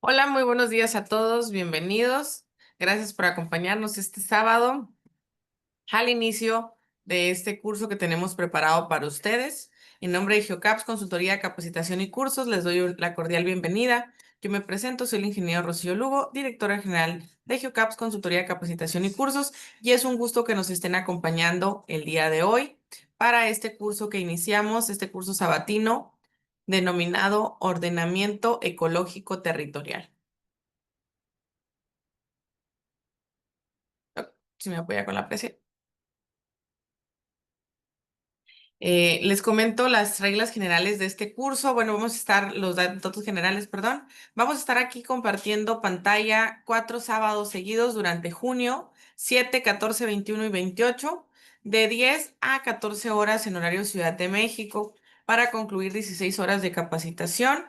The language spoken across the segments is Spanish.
Hola, muy buenos días a todos, bienvenidos. Gracias por acompañarnos este sábado al inicio de este curso que tenemos preparado para ustedes. En nombre de GeoCaps, Consultoría, Capacitación y Cursos, les doy la cordial bienvenida. Yo me presento, soy el ingeniero Rocío Lugo, directora general de GeoCaps, Consultoría, Capacitación y Cursos, y es un gusto que nos estén acompañando el día de hoy para este curso que iniciamos, este curso sabatino denominado Ordenamiento Ecológico Territorial. Si me apoya con la presión. Les comento las reglas generales de este curso. Bueno, vamos a estar, los datos generales, perdón. Vamos a estar aquí compartiendo pantalla 4 sábados seguidos durante junio, 7, 14, 21 y 28, de 10 a 14 horas en horario Ciudad de México, para concluir 16 horas de capacitación.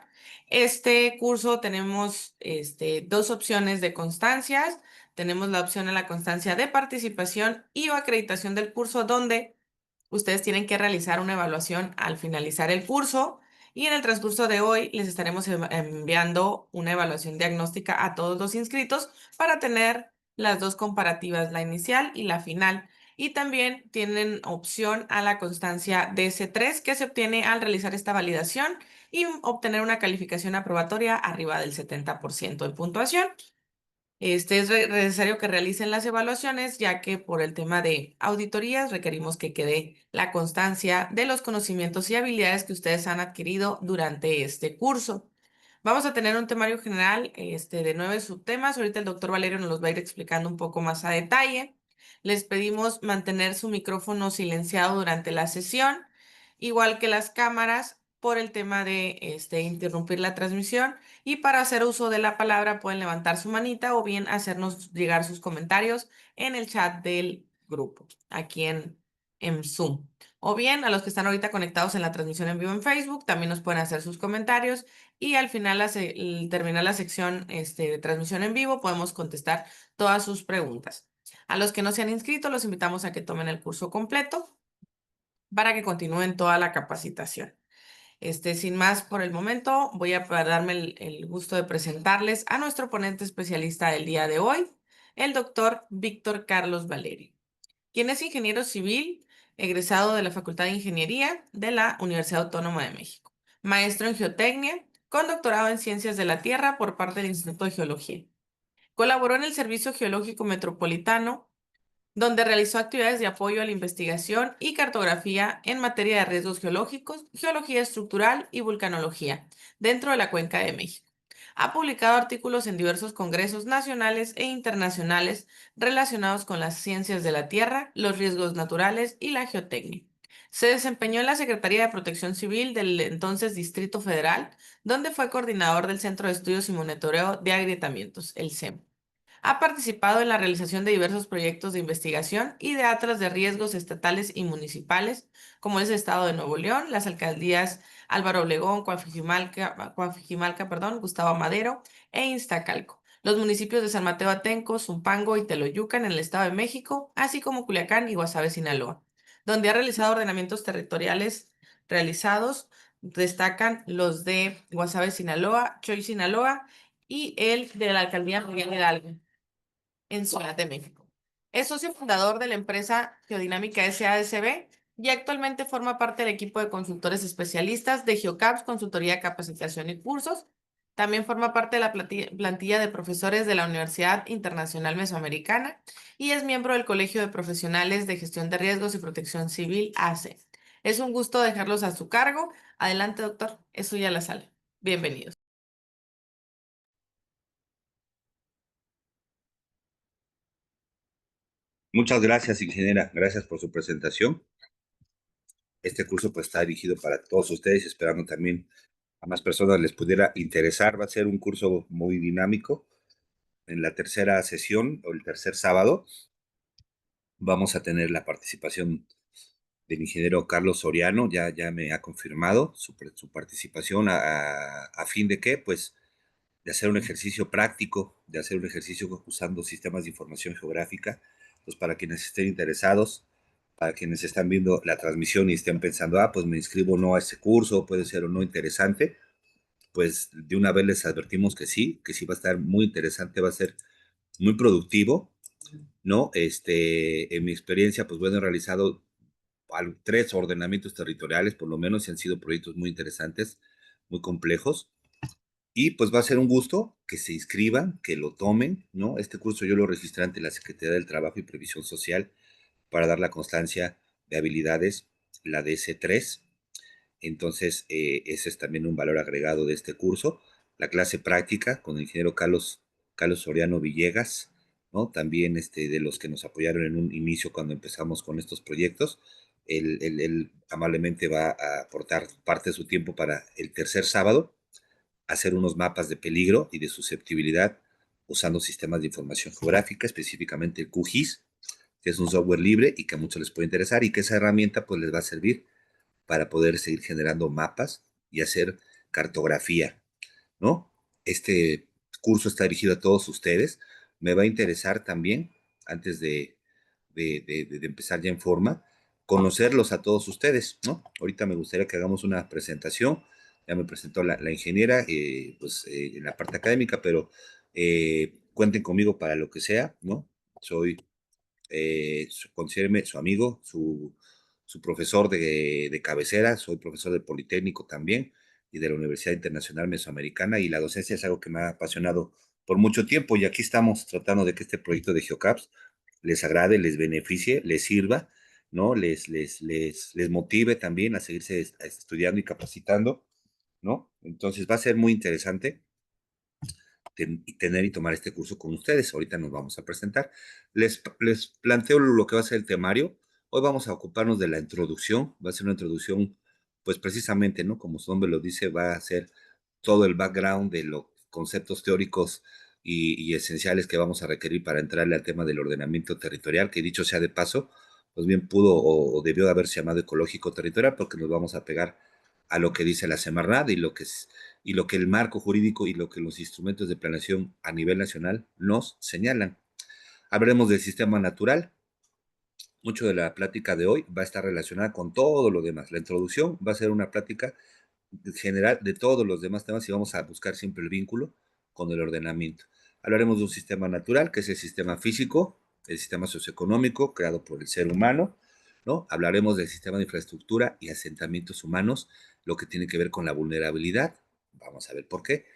Este curso tenemos dos opciones de constancias. Tenemos la opción en la constancia de participación y o acreditación del curso, donde ustedes tienen que realizar una evaluación al finalizar el curso, y en el transcurso de hoy les estaremos enviando una evaluación diagnóstica a todos los inscritos para tener las dos comparativas, la inicial y la final. Y también tienen opción a la constancia DS3, que se obtiene al realizar esta validación y obtener una calificación aprobatoria arriba del 70% de puntuación. Es necesario que realicen las evaluaciones, ya que por el tema de auditorías requerimos que quede la constancia de los conocimientos y habilidades que ustedes han adquirido durante este curso. Vamos a tener un temario general de 9 subtemas. Ahorita el doctor Valerio nos los va a ir explicando un poco más a detalle. Les pedimos mantener su micrófono silenciado durante la sesión, igual que las cámaras, por el tema de interrumpir la transmisión. Y para hacer uso de la palabra pueden levantar su manita o bien hacernos llegar sus comentarios en el chat del grupo, aquí en Zoom. O bien a los que están ahorita conectados en la transmisión en vivo en Facebook, también nos pueden hacer sus comentarios, y al final, al terminar la sección de transmisión en vivo, podemos contestar todas sus preguntas. A los que no se han inscrito, los invitamos a que tomen el curso completo para que continúen toda la capacitación. Sin más por el momento, voy a darme el gusto de presentarles a nuestro ponente especialista del día de hoy, el doctor Víctor Carlos Valerio, quien es ingeniero civil, egresado de la Facultad de Ingeniería de la Universidad Autónoma de México, maestro en geotecnia, con doctorado en ciencias de la Tierra por parte del Instituto de Geología. Colaboró en el Servicio Geológico Metropolitano, donde realizó actividades de apoyo a la investigación y cartografía en materia de riesgos geológicos, geología estructural y vulcanología dentro de la Cuenca de México. Ha publicado artículos en diversos congresos nacionales e internacionales relacionados con las ciencias de la Tierra, los riesgos naturales y la geotecnia. Se desempeñó en la Secretaría de Protección Civil del entonces Distrito Federal, donde fue coordinador del Centro de Estudios y Monitoreo de Agrietamientos, el CEM. Ha participado en la realización de diversos proyectos de investigación y de atlas de riesgos estatales y municipales, como es el Estado de Nuevo León, las alcaldías Álvaro Obregón, Coajimalca, perdón, Gustavo Madero e Iztacalco, los municipios de San Mateo Atenco, Zumpango y Teloyucan en el Estado de México, así como Culiacán y Guasave, Sinaloa, donde ha realizado ordenamientos territoriales realizados. Destacan los de Guasave, Sinaloa, Choy, Sinaloa, y el de la alcaldía Miguel Hidalgo en Ciudad de México. Es socio fundador de la empresa Geodinámica SADCB y actualmente forma parte del equipo de consultores especialistas de GeoCaps, Consultoría, Capacitación y Cursos. También forma parte de la plantilla de profesores de la Universidad Internacional Mesoamericana y es miembro del Colegio de Profesionales de Gestión de Riesgos y Protección Civil, ACE. Es un gusto dejarlos a su cargo. Adelante, doctor. Es suya la sala. Bienvenidos. Muchas gracias, ingeniera. Gracias por su presentación. Este curso pues está dirigido para todos ustedes, esperando también a más personas les pudiera interesar. Va a ser un curso muy dinámico. En la tercera sesión o el tercer sábado vamos a tener la participación del ingeniero Carlos Soriano. Ya me ha confirmado su participación a fin de que pues de hacer un ejercicio práctico, de hacer un ejercicio usando sistemas de información geográfica. Pues para quienes estén interesados, para quienes están viendo la transmisión y estén pensando, pues me inscribo o no a este curso, puede ser o no interesante, pues de una vez les advertimos que sí va a estar muy interesante, va a ser muy productivo, ¿no? En mi experiencia, pues bueno, he realizado 3 ordenamientos territoriales, por lo menos, y han sido proyectos muy interesantes, muy complejos. Y pues va a ser un gusto que se inscriban, que lo tomen, ¿no? Este curso yo lo registré ante la Secretaría del Trabajo y Previsión Social para dar la constancia de habilidades, la DS3. Entonces, ese es también un valor agregado de este curso. La clase práctica con el ingeniero Carlos Soriano Villegas, ¿no? También de los que nos apoyaron en un inicio cuando empezamos con estos proyectos. Él amablemente va a aportar parte de su tiempo para el tercer sábado, hacer unos mapas de peligro y de susceptibilidad usando sistemas de información geográfica, específicamente el QGIS, que es un software libre y que a muchos les puede interesar y que esa herramienta pues les va a servir para poder seguir generando mapas y hacer cartografía, ¿no? Este curso está dirigido a todos ustedes. Me va a interesar también, antes de empezar ya en forma, conocerlos a todos ustedes, ¿no? Ahorita me gustaría que hagamos una presentación. Ya me presentó la ingeniera, en la parte académica, pero cuenten conmigo para lo que sea, ¿no? Soy considéreme su amigo, su profesor de cabecera, soy profesor del Politécnico también y de la Universidad Internacional Mesoamericana, y la docencia es algo que me ha apasionado por mucho tiempo, y aquí estamos tratando de que este proyecto de GeoCaps les agrade, les beneficie, les sirva, ¿no? Les motive también a seguirse estudiando y capacitando, ¿no? Entonces va a ser muy interesante tener y tomar este curso con ustedes. Ahorita nos vamos a presentar. Les planteo lo que va a ser el temario. Hoy vamos a ocuparnos de la introducción. Va a ser una introducción, pues precisamente, ¿no? Como su nombre lo dice, va a ser todo el background de los conceptos teóricos y esenciales que vamos a requerir para entrarle al tema del ordenamiento territorial, que dicho sea de paso, pues bien pudo o debió de haberse llamado ecológico territorial, porque nos vamos a pegar a lo que dice la Semarnat y lo que el marco jurídico y lo que los instrumentos de planeación a nivel nacional nos señalan. Hablaremos del sistema natural. Mucho de la plática de hoy va a estar relacionada con todo lo demás. La introducción va a ser una plática general de todos los demás temas y vamos a buscar siempre el vínculo con el ordenamiento. Hablaremos de un sistema natural, que es el sistema físico, el sistema socioeconómico creado por el ser humano, ¿no? Hablaremos del sistema de infraestructura y asentamientos humanos, lo que tiene que ver con la vulnerabilidad. Vamos a ver por qué.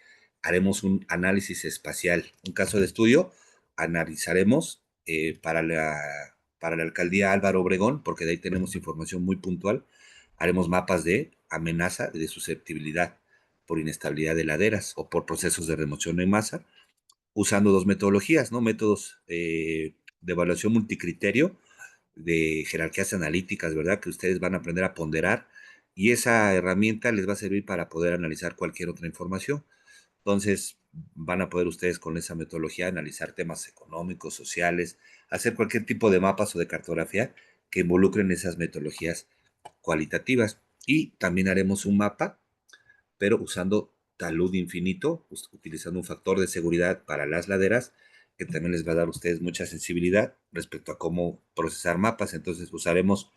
Haremos un análisis espacial, un caso de estudio. Analizaremos para la alcaldía Álvaro Obregón, porque de ahí tenemos información muy puntual. Haremos mapas de amenaza, de susceptibilidad por inestabilidad de laderas o por procesos de remoción en masa, usando 2 metodologías, ¿no? Métodos de evaluación multicriterio, de jerarquías analíticas, ¿verdad? Que ustedes van a aprender a ponderar, y esa herramienta les va a servir para poder analizar cualquier otra información. Entonces, van a poder ustedes con esa metodología analizar temas económicos, sociales, hacer cualquier tipo de mapas o de cartografía que involucren esas metodologías cualitativas. Y también haremos un mapa, pero usando talud infinito, utilizando un factor de seguridad para las laderas, que también les va a dar a ustedes mucha sensibilidad respecto a cómo procesar mapas. Entonces usaremos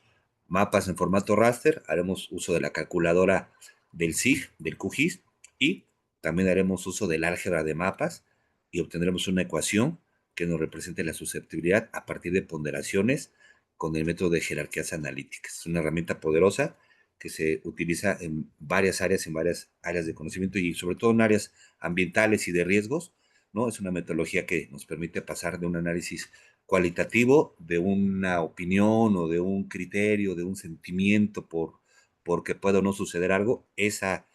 mapas en formato raster, haremos uso de la calculadora del SIG, del QGIS, y también haremos uso del álgebra de mapas y obtendremos una ecuación que nos represente la susceptibilidad a partir de ponderaciones con el método de jerarquías analíticas. Es una herramienta poderosa que se utiliza en varias áreas de conocimiento y sobre todo en áreas ambientales y de riesgos, ¿no? Es una metodología que nos permite pasar de un análisis cualitativo, de una opinión o de un criterio, de un sentimiento porque puede o no suceder algo. Esa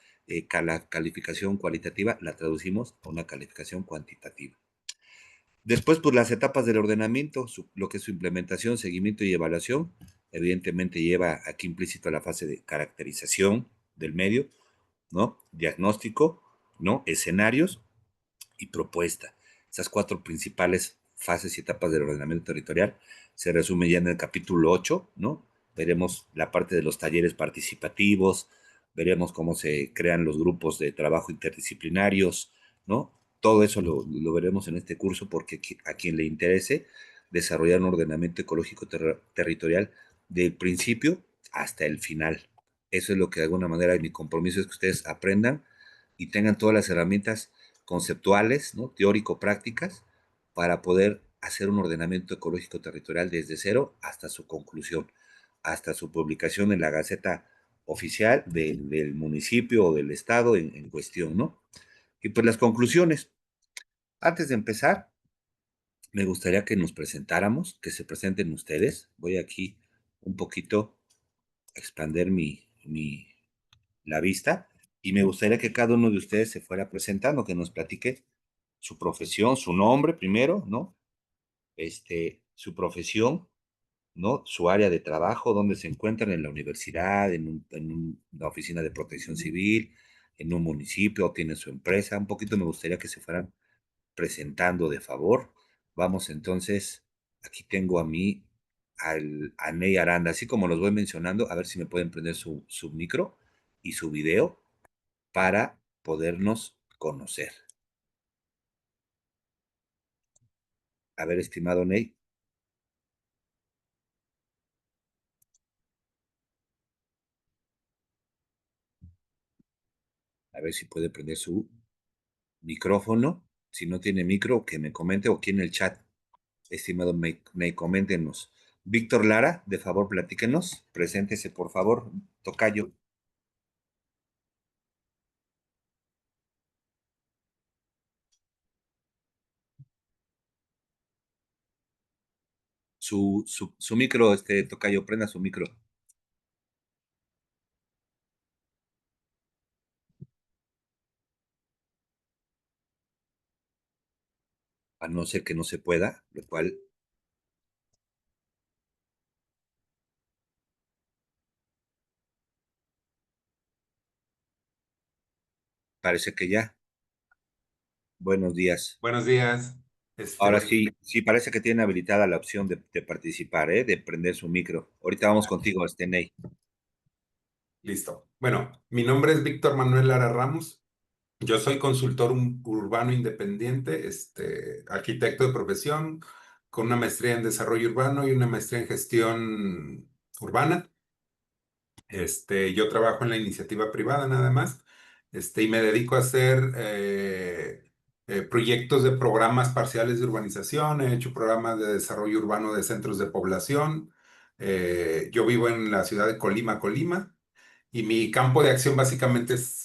calificación cualitativa la traducimos a una calificación cuantitativa. Después, pues las etapas del ordenamiento, lo que es su implementación, seguimiento y evaluación, evidentemente lleva aquí implícito la fase de caracterización del medio, ¿no? Diagnóstico, ¿no? Escenarios y propuesta. Esas 4 principales fases y etapas del ordenamiento territorial se resumen ya en el capítulo 8, ¿no? Veremos la parte de los talleres participativos, veremos cómo se crean los grupos de trabajo interdisciplinarios, ¿no? Todo eso lo veremos en este curso, porque a quien le interese desarrollar un ordenamiento ecológico territorial del principio hasta el final. Eso es lo que de alguna manera mi compromiso es que ustedes aprendan y tengan todas las herramientas conceptuales, ¿no? Teórico-prácticas, para poder hacer un ordenamiento ecológico territorial desde cero hasta su conclusión, hasta su publicación en la Gaceta Oficial del municipio o del estado en cuestión, ¿no? Y pues las conclusiones. Antes de empezar, me gustaría que nos presentáramos, que se presenten ustedes. Voy aquí un poquito a expander la vista y me gustaría que cada uno de ustedes se fuera presentando, que nos platique su profesión, su nombre primero, ¿no? Su profesión, ¿no? Su área de trabajo, dónde se encuentran en la universidad, una oficina de protección civil, en un municipio, o tiene su empresa. Un poquito me gustaría que se fueran presentando de favor. Vamos entonces, aquí tengo a Ney Aranda, así como los voy mencionando, a ver si me pueden prender su micro y su video para podernos conocer. A ver, estimado Ney. A ver si puede prender su micrófono. Si no tiene micro, que me comente o aquí en el chat. Estimado Ney, coméntenos. Víctor Lara, de favor, platíquenos. Preséntese, por favor, tocayo. Su micro, tocayo, prenda su micro. A no ser que no se pueda, lo cual parece que ya. Buenos días. Buenos días. Ahora Bueno, sí, sí, parece que tiene habilitada la opción de participar, de prender su micro. Ahorita vamos contigo, Ney. listo. Bueno, mi nombre es Víctor Manuel Lara Ramos. Yo soy consultor urbano independiente, arquitecto de profesión, con una maestría en desarrollo urbano y una maestría en gestión urbana. Yo trabajo en la iniciativa privada nada más, y me dedico a hacer proyectos de programas parciales de urbanización. He hecho programas de desarrollo urbano de centros de población. Yo vivo en la ciudad de Colima, Colima, y mi campo de acción básicamente es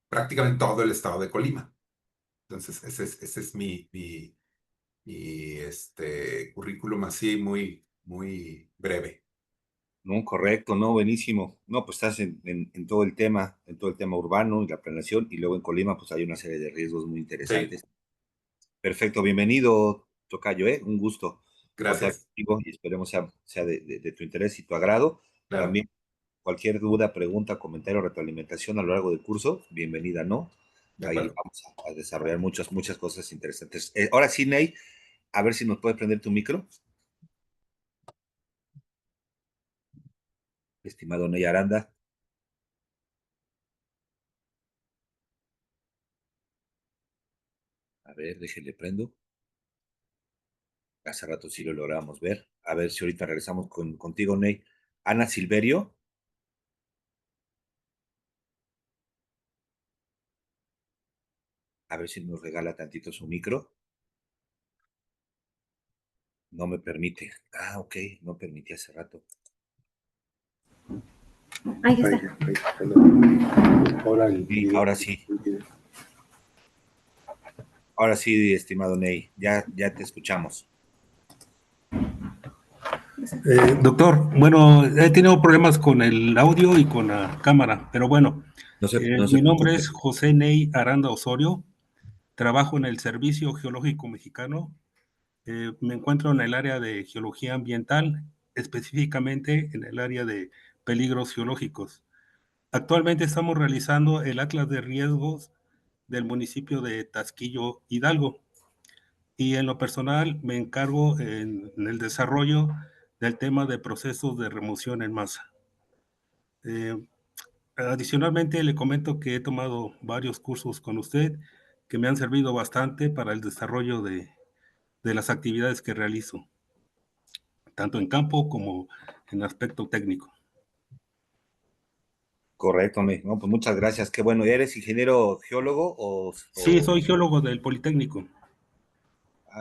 prácticamente todo el estado de Colima. Entonces, ese es mi currículum así muy, muy breve. No, correcto, no, buenísimo. No, pues estás en en todo el tema urbano y la planeación, y luego en Colima, pues hay una serie de riesgos muy Sí, interesantes. Perfecto, bienvenido, tocayo, un gusto contar gracias. contigo y esperemos sea de tu interés y tu agrado. Claro, También cualquier duda, pregunta, comentario, retroalimentación a lo largo del curso, bienvenida, ¿no? de Ahí acuerdo. vamos a desarrollar muchas cosas interesantes. Ahora sí, Ney, a ver si nos puedes prender tu micro, estimado Ney Aranda. A ver, déjele prendo. Hace rato sí lo logramos ver. A ver si ahorita regresamos contigo, Ney. Ana Silverio, a ver si nos regala tantito su micro. No me permite. Ah, ok, no permití hace rato. Ahí está. Ahora Sí, ahora sí. Ahora sí, estimado Ney, ya te escuchamos. Doctor, bueno, he tenido problemas con el audio y con la cámara, pero bueno, No se mi nombre es preocupe. José Ney Aranda Osorio, trabajo en el Servicio Geológico Mexicano, me encuentro en el área de geología ambiental, específicamente en el área de peligros geológicos. Actualmente estamos realizando el Atlas de Riesgos del municipio de Tasquillo, Hidalgo. Y en lo personal me encargo en el desarrollo del tema de procesos de remoción en masa. Eh, Adicionalmente le comento que he tomado varios cursos con usted que me han servido bastante para el desarrollo de las actividades que realizo, tanto en campo como en aspecto técnico. Correcto, no, pues muchas gracias. Qué bueno. ¿Eres ingeniero geólogo Sí, soy geólogo del Politécnico.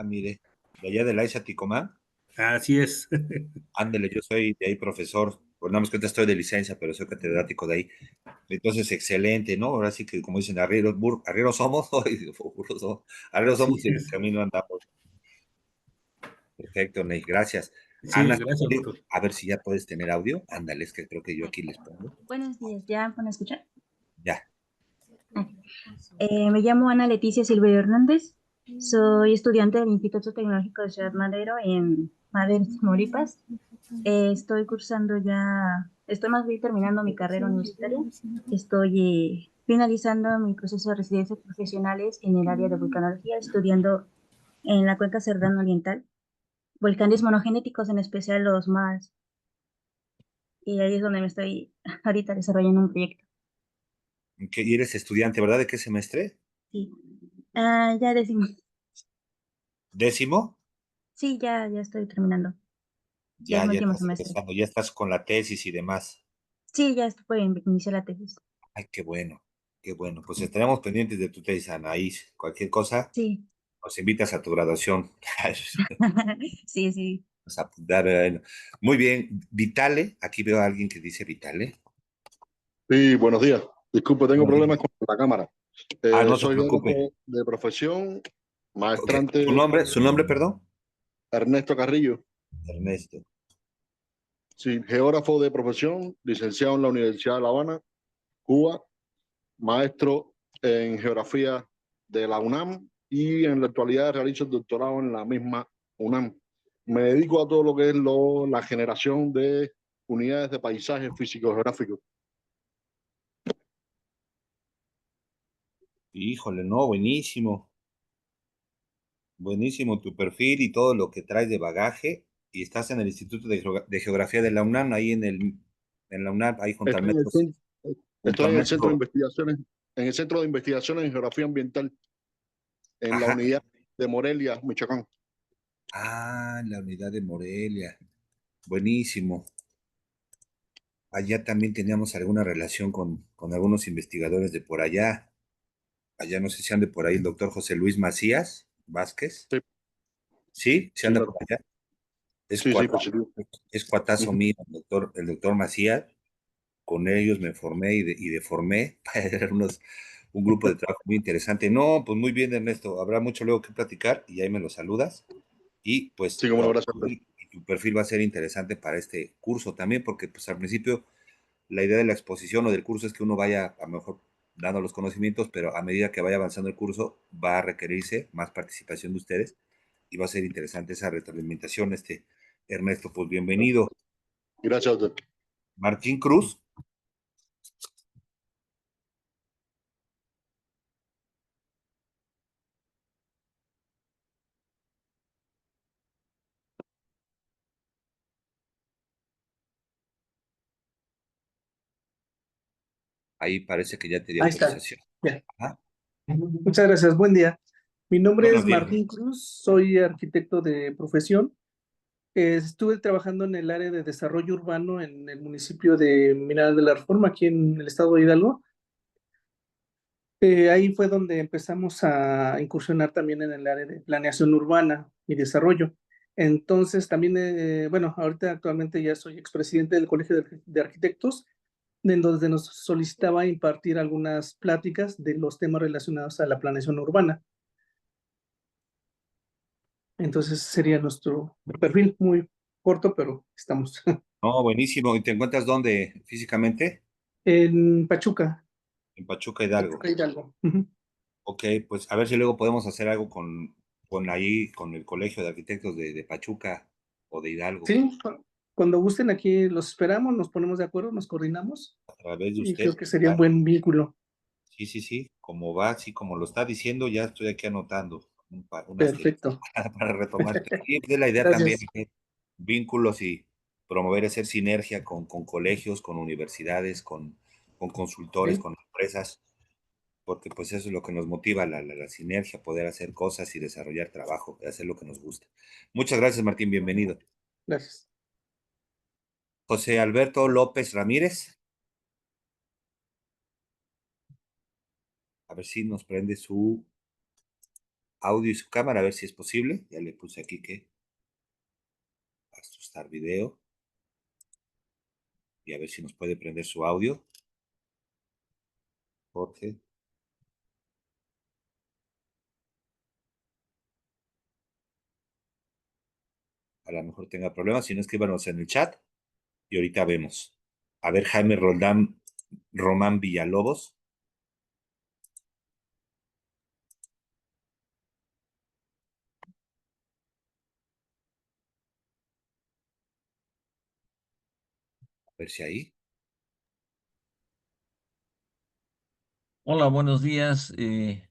mire, de allá de la Isla Ticomán? Así es. Ándele, yo soy de ahí profesor. Pues nada más que ahorita estoy de licencia, pero soy catedrático de ahí. Entonces, excelente, ¿no? Ahora sí que, como dicen, arrieros somos, burros somos, arrieros Así somos y en el es. camino andamos. Perfecto, Ney, gracias. Sí, Ana, gracias, doctor. a ver si ya puedes tener audio. Ándale, es que creo que yo aquí les pongo. Buenos días, ¿ya pueden escuchar? Ya. Ah, me llamo Ana Leticia Silverio Hernández, soy estudiante del Instituto Tecnológico de Ciudad Madero en Madero, Tamaulipas. Estoy más bien terminando mi carrera universitaria. Estoy finalizando mi proceso de residencias profesionales en el área de vulcanología, estudiando en la cuenca Cerdán Oriental, volcanes monogenéticos, en especial los Mars. Y ahí es donde me estoy ahorita desarrollando un proyecto. Y eres estudiante, ¿verdad? ¿De qué semestre? Sí. Ya decimos. ¿Décimo? Sí, ya estoy terminando. Ya es Ya, mi ya último estás semestre. empezando, ya estás con la tesis y demás. Sí, ya estoy por iniciar la tesis. Ay, qué bueno, qué bueno. Pues estaremos pendientes de tu tesis, Anaís. Cualquier cosa, Sí. nos invitas a tu graduación. Sí, sí. Vamos a apuntar, bueno. Muy bien, Vitale, aquí veo a alguien que dice Vitale. Sí, buenos días. Disculpe, tengo Buenos días. problemas con la cámara. No se Soy preocupe. geógrafo de profesión, Ok, maestrante su nombre, perdón? Ernesto Carrillo. Ernesto. Sí, geógrafo de profesión, licenciado en la Universidad de La Habana, Cuba, maestro en geografía de la UNAM y en la actualidad realizo el doctorado en la misma UNAM. Me dedico a todo lo que es la generación de unidades de paisaje físico-geográfico. Híjole, no, buenísimo. Buenísimo tu perfil y todo lo que traes de bagaje. Y estás en el Instituto de Geografía de la UNAM, ahí en la UNAM, ahí junto al Estoy en el metro, centro, junto al estoy en el centro de metro. investigaciones, en el Centro de Investigaciones en Geografía Ambiental, en la Ajá. unidad de Morelia, Michoacán. La unidad de Morelia. Buenísimo. Allá también teníamos alguna relación con algunos investigadores de por allá. Allá no sé si ande por ahí el doctor José Luis Macías Vázquez. Sí, Sí, se sí, anda claro. por allá. Es Sí, sí, cuatazo, positivo. es cuatazo Ujú. mío, el doctor Macías. Con ellos me formé y deformé. Eran un grupo de trabajo muy interesante. No, pues muy bien, Ernesto. Habrá mucho luego que platicar y ahí me lo saludas. Y pues Sí, como no, gracias. tu perfil va a ser interesante para este curso también, porque pues al principio la idea de la exposición o del curso es que uno vaya a lo mejor dando los conocimientos, pero a medida que vaya avanzando el curso va a requerirse más participación de ustedes y va a ser interesante esa retroalimentación. Ernesto, pues bienvenido. Gracias, doctor. Martín Cruz. Ahí parece que ya te di Ahí está. autorización. Ya. Ajá. Muchas gracias. Buen día. Mi nombre es Buenos días. Martín Cruz, soy arquitecto de profesión. Estuve trabajando en el área de desarrollo urbano en el municipio de Mineral de la Reforma, aquí en el estado de Hidalgo. Ahí fue donde empezamos a incursionar también en el área de planeación urbana y desarrollo. Entonces, también, bueno, ahorita actualmente ya soy expresidente del Colegio de Arquitectos, en donde nos solicitaba impartir algunas pláticas de los temas relacionados a la planeación urbana. Entonces sería nuestro perfil muy corto, pero estamos No, buenísimo. ¿Y te encuentras dónde físicamente? en Pachuca, En Pachuca Hidalgo. Pachuca Hidalgo. Ujú. Ok, pues a ver si luego podemos hacer algo con el Colegio de Arquitectos de Pachuca o de Hidalgo, Sí, cuando gusten aquí los esperamos, nos ponemos de acuerdo, nos coordinamos a través de y usted. creo que sería un buen vínculo. Sí, sí, sí, como va, sí, como lo está diciendo, ya estoy aquí anotando unas clases Perfecto. para retomar. Sí, es la idea también, Gracias. vínculos y promover hacer sinergia con colegios, con universidades, con consultores, Sí, con empresas, porque pues eso es lo que nos motiva, la sinergia, poder hacer cosas y desarrollar trabajo, hacer lo que nos gusta. Muchas gracias, Martín, bienvenido. gracias. José Alberto López Ramírez. A ver si nos prende su audio y su cámara, a ver si es posible. Ya le puse aquí que ajustar video. Y a ver si nos puede prender su audio. Jorge. A lo mejor tenga problemas, si no escríbanos en el chat y ahorita vemos. A ver, Jaime Roldán, Román Villalobos. A ver si ahí. Hola, buenos días.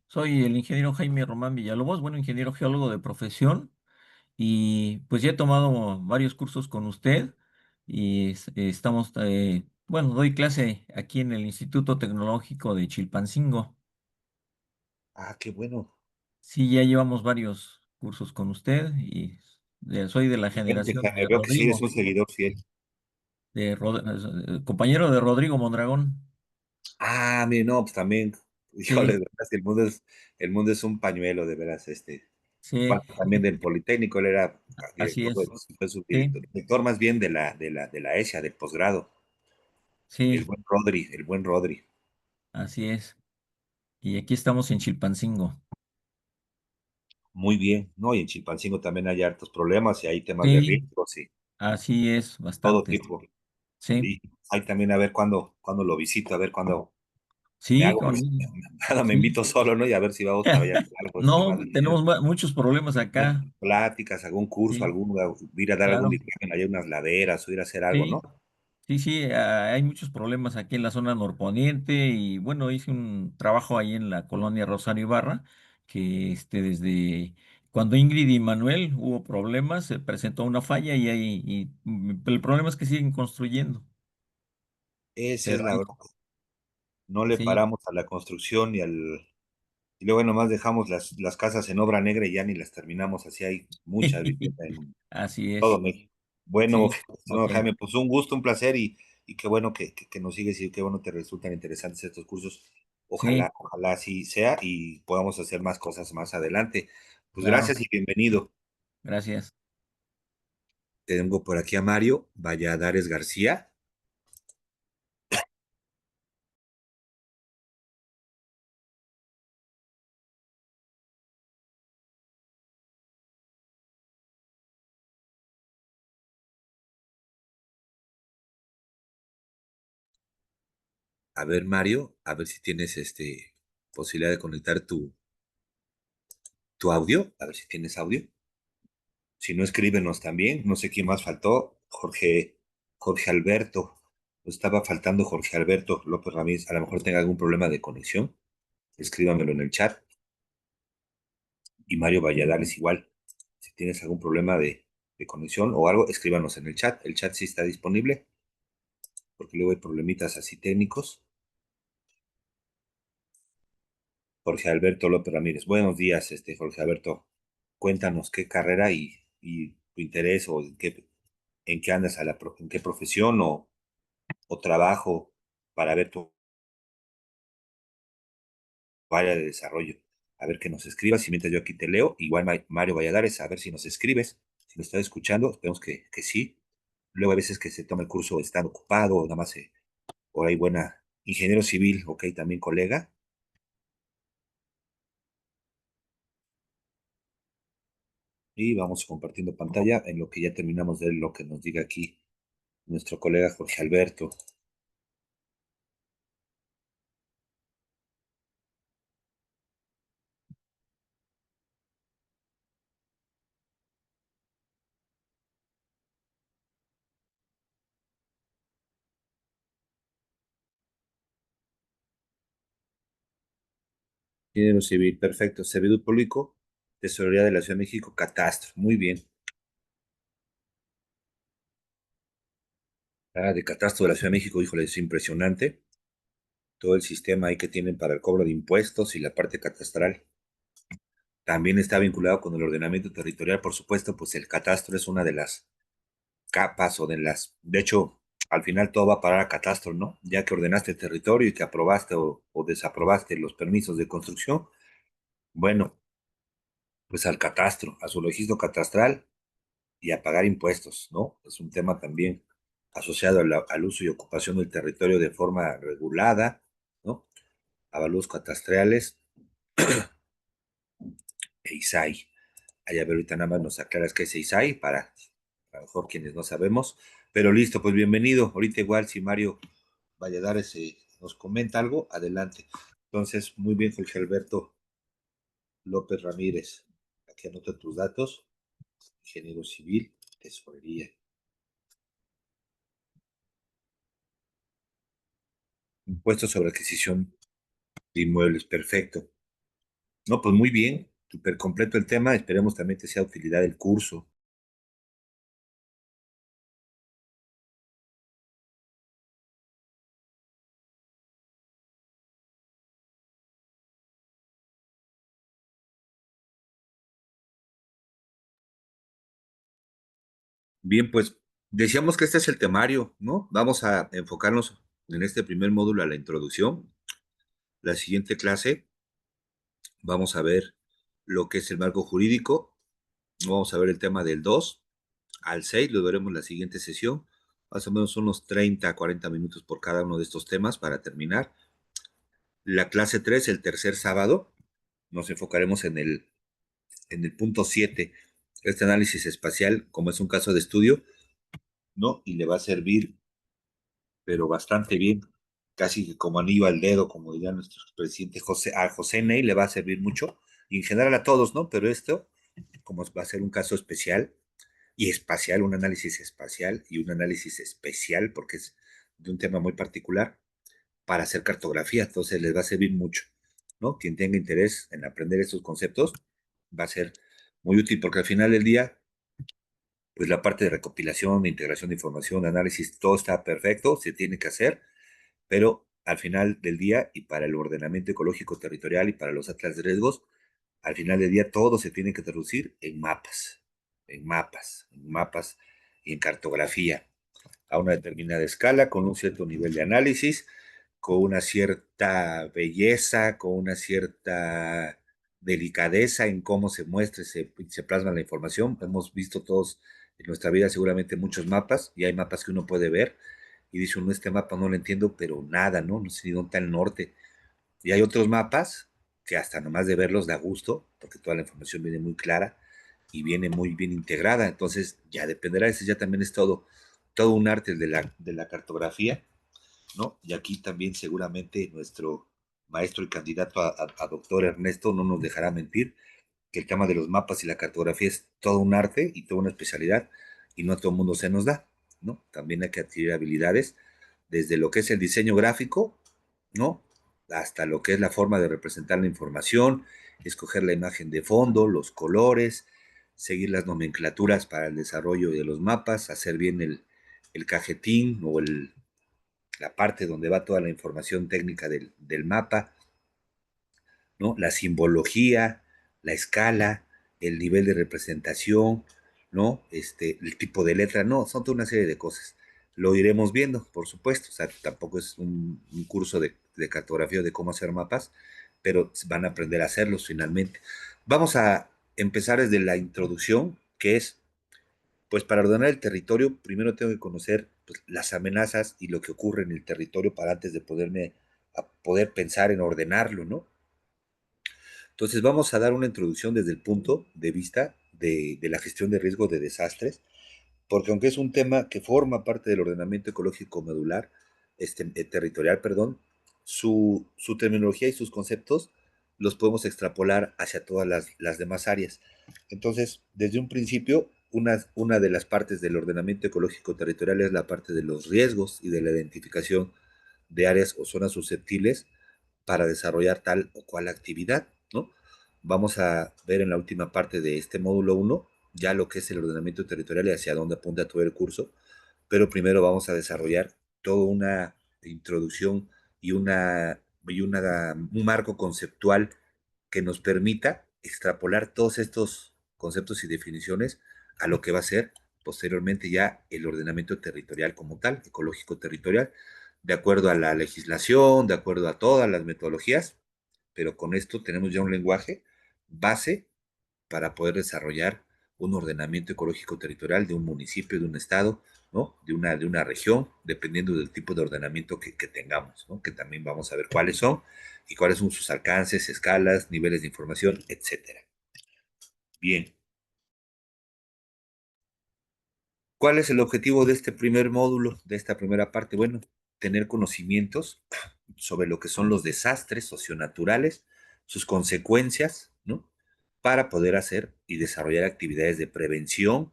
Soy el ingeniero Jaime Román Villalobos, bueno, ingeniero geólogo de profesión, y pues ya he tomado varios cursos con usted y estamos, bueno, doy clase aquí en el Instituto Tecnológico de Chilpancingo. Ah, qué bueno. Sí, ya llevamos varios cursos con usted y soy de la Excelente, generación Jaime. de Veo que sí eres Rodrigo, un seguidor fiel. compañero de Rodrigo Mondragón. Ah, mire, no, pues también, híjole, Sí, de veras, el mundo es un pañuelo, de veras, sí, parte también del Politécnico, él era así director, es. fue Sí, subdirector, director más bien de la ESIA, del posgrado, sí, el buen Rodri. así es. Y aquí estamos en Chilpancingo. Muy bien, ¿no? Y en Chilpancingo también hay hartos problemas y hay temas de Sí, riesgos y así es, todo bastante. tipo. Sí, Y hay también a ver cuándo lo visito, a ver cuándo me sí, hago, nada, me sí. invito solo, ¿no? Y a ver si vamos para allá a hacer algo, No, estimado ingeniero. tenemos muchos problemas acá. Pláticas, algún curso, Sí, ir a dar algún claro. dictamen, hay unas laderas, o ir a hacer algo, ¿no? Sí, sí, sí, hay muchos problemas aquí en la zona norponiente y bueno, hice un trabajo ahí en la colonia Rosario Ibarra, que desde cuando Ingrid y Manuel hubo problemas, se presentó una falla el problema es que siguen construyendo, Esa es pero la ahí, verdad. No le sí, paramos a la construcción y luego nomás dejamos las casas en obra negra y ya ni las terminamos, así hay mucha vivienda en así todo es, México. Bueno, sí, estimado ok, Jaime, pues un gusto, un placer y qué bueno que nos sigues y qué bueno te resultan interesantes estos cursos. sí, Ojalá así sea y podamos hacer más cosas más adelante. Pues claro, gracias y bienvenido. gracias. Tengo por aquí a Mario Valladares García. A ver, Mario, a ver si tienes posibilidad de conectar tu audio, a ver si tienes audio. Si no, escríbenos también. No sé quién más faltó. Jorge Alberto. Nos estaba faltando Jorge Alberto López Ramírez. A lo mejor tenga algún problema de conexión. Escríbamelo en el chat. Y Mario Valladares igual. Si tienes algún problema de conexión o algo, escríbanos en el chat. El chat sí está disponible, porque luego hay problemitas así técnicos. Jorge Alberto López Ramírez. Buenos días, Jorge Alberto. Cuéntanos qué carrera y tu interés o en qué andas en qué profesión o trabajo para ver tu área de desarrollo. A ver que nos escribas y mientras yo aquí te leo, igual Mario Valladares, a ver si nos escribes, si nos estás escuchando, esperemos que sí. Luego a veces que se toma el curso están ocupado, o nada más por ahí buena. Ingeniero civil, ok, también colega. Y vamos compartiendo pantalla en lo que ya terminamos de ver lo que nos diga aquí nuestro colega Jorge Alberto. Ingeniero civil, perfecto. Servidor público, Tesorería de la Ciudad de México, Catastro. Muy bien. Ah, de Catastro de la Ciudad de México, híjole, es impresionante. Todo el sistema ahí que tienen para el cobro de impuestos y la parte catastral. También está vinculado con el ordenamiento territorial, por supuesto, pues el catastro es una de las capas o de hecho, al final todo va a parar a catastro, ¿no? Ya que ordenaste el territorio y que aprobaste o desaprobaste los permisos de construcción, bueno, pues al catastro, a su registro catastral y a pagar impuestos, ¿no? Es un tema también asociado al uso y ocupación del territorio de forma regulada, ¿no? Avalúos catastrales e ISAI. Ahí a ver, ahorita nada más nos aclaras qué es ISAI para a lo mejor quienes no sabemos. Pero listo, pues bienvenido. Ahorita igual si Mario Valladares nos comenta algo, adelante. Entonces, muy bien, Jorge Alberto López Ramírez. Aquí anoto tus datos. Ingeniero civil, tesorería. Impuesto sobre adquisición de inmuebles, perfecto. No, pues muy bien, súper completo el tema. Esperemos también que sea de utilidad el curso. Bien, pues decíamos que este es el temario, ¿no? Vamos a enfocarnos en este primer módulo a la introducción. La siguiente clase vamos a ver lo que es el marco jurídico. Vamos a ver el tema del 2 al 6, lo veremos en la siguiente sesión. Más o menos unos 30 a 40 minutos por cada uno de estos temas para terminar. La clase 3, el tercer sábado, nos enfocaremos en el punto 7, este análisis espacial, como es un caso de estudio, ¿no? Y le va a servir, pero bastante bien, casi que como anillo al dedo, como diría nuestro presidente José Ney, le va a servir mucho, y en general a todos, ¿no? Pero esto, como va a ser un caso especial y espacial, un análisis espacial y un análisis especial, porque es de un tema muy particular, para hacer cartografía, entonces les va a servir mucho, ¿no? Quien tenga interés en aprender estos conceptos va a ser muy útil, porque al final del día, pues la parte de recopilación, de integración de información, de análisis, todo está perfecto, se tiene que hacer, pero al final del día y para el ordenamiento ecológico territorial y para los atlas de riesgos, al final del día todo se tiene que traducir en mapas, en mapas y en cartografía a una determinada escala, con un cierto nivel de análisis, con una cierta belleza, con una cierta delicadeza en cómo se muestra, se plasma la información. Hemos visto todos en nuestra vida seguramente muchos mapas y hay mapas que uno puede ver y dice uno, este mapa no lo entiendo, pero nada, ¿no? No sé ni dónde está el norte. Y hay otros mapas que hasta nomás de verlos da gusto, porque toda la información viene muy clara y viene muy bien integrada. Entonces, ya dependerá, ese ya también es todo un arte de la cartografía, ¿no? Y aquí también seguramente nuestro maestro y candidato a doctor Ernesto no nos dejará mentir, que el tema de los mapas y la cartografía es todo un arte y toda una especialidad y no a todo el mundo se nos da, ¿no? También hay que adquirir habilidades desde lo que es el diseño gráfico, ¿no? Hasta lo que es la forma de representar la información, escoger la imagen de fondo, los colores, seguir las nomenclaturas para el desarrollo de los mapas, hacer bien el cajetín o la parte donde va toda la información técnica del mapa, ¿no? La simbología, la escala, el nivel de representación, ¿no? El tipo de letra, no, son toda una serie de cosas. Lo iremos viendo, por supuesto, o sea, tampoco es un curso de cartografía o de cómo hacer mapas, pero van a aprender a hacerlos finalmente. Vamos a empezar desde la introducción, que es, pues para ordenar el territorio, primero tengo que conocer pues, las amenazas y lo que ocurre en el territorio para antes de a poder pensar en ordenarlo, ¿no? Entonces vamos a dar una introducción desde el punto de vista de la gestión de riesgo de desastres, porque aunque es un tema que forma parte del ordenamiento ecológico medular, territorial, perdón, su terminología y sus conceptos los podemos extrapolar hacia todas las demás áreas. Entonces, desde un principio, una de las partes del ordenamiento ecológico territorial es la parte de los riesgos y de la identificación de áreas o zonas susceptibles para desarrollar tal o cual actividad, ¿no? Vamos a ver en la última parte de este módulo 1 ya lo que es el ordenamiento territorial y hacia dónde apunta todo el curso, pero primero vamos a desarrollar toda una introducción y, un marco conceptual que nos permita extrapolar todos estos conceptos y definiciones a lo que va a ser posteriormente ya el ordenamiento territorial como tal, ecológico territorial, de acuerdo a la legislación, de acuerdo a todas las metodologías, pero con esto tenemos ya un lenguaje base para poder desarrollar un ordenamiento ecológico territorial de un municipio, de un estado, ¿no? De una región, dependiendo del tipo de ordenamiento que tengamos, ¿no? Que también vamos a ver cuáles son y cuáles son sus alcances, escalas, niveles de información, etcétera. Bien. ¿Cuál es el objetivo de este primer módulo, de esta primera parte? Bueno, tener conocimientos sobre lo que son los desastres socionaturales, sus consecuencias, ¿no? Para poder hacer y desarrollar actividades de prevención,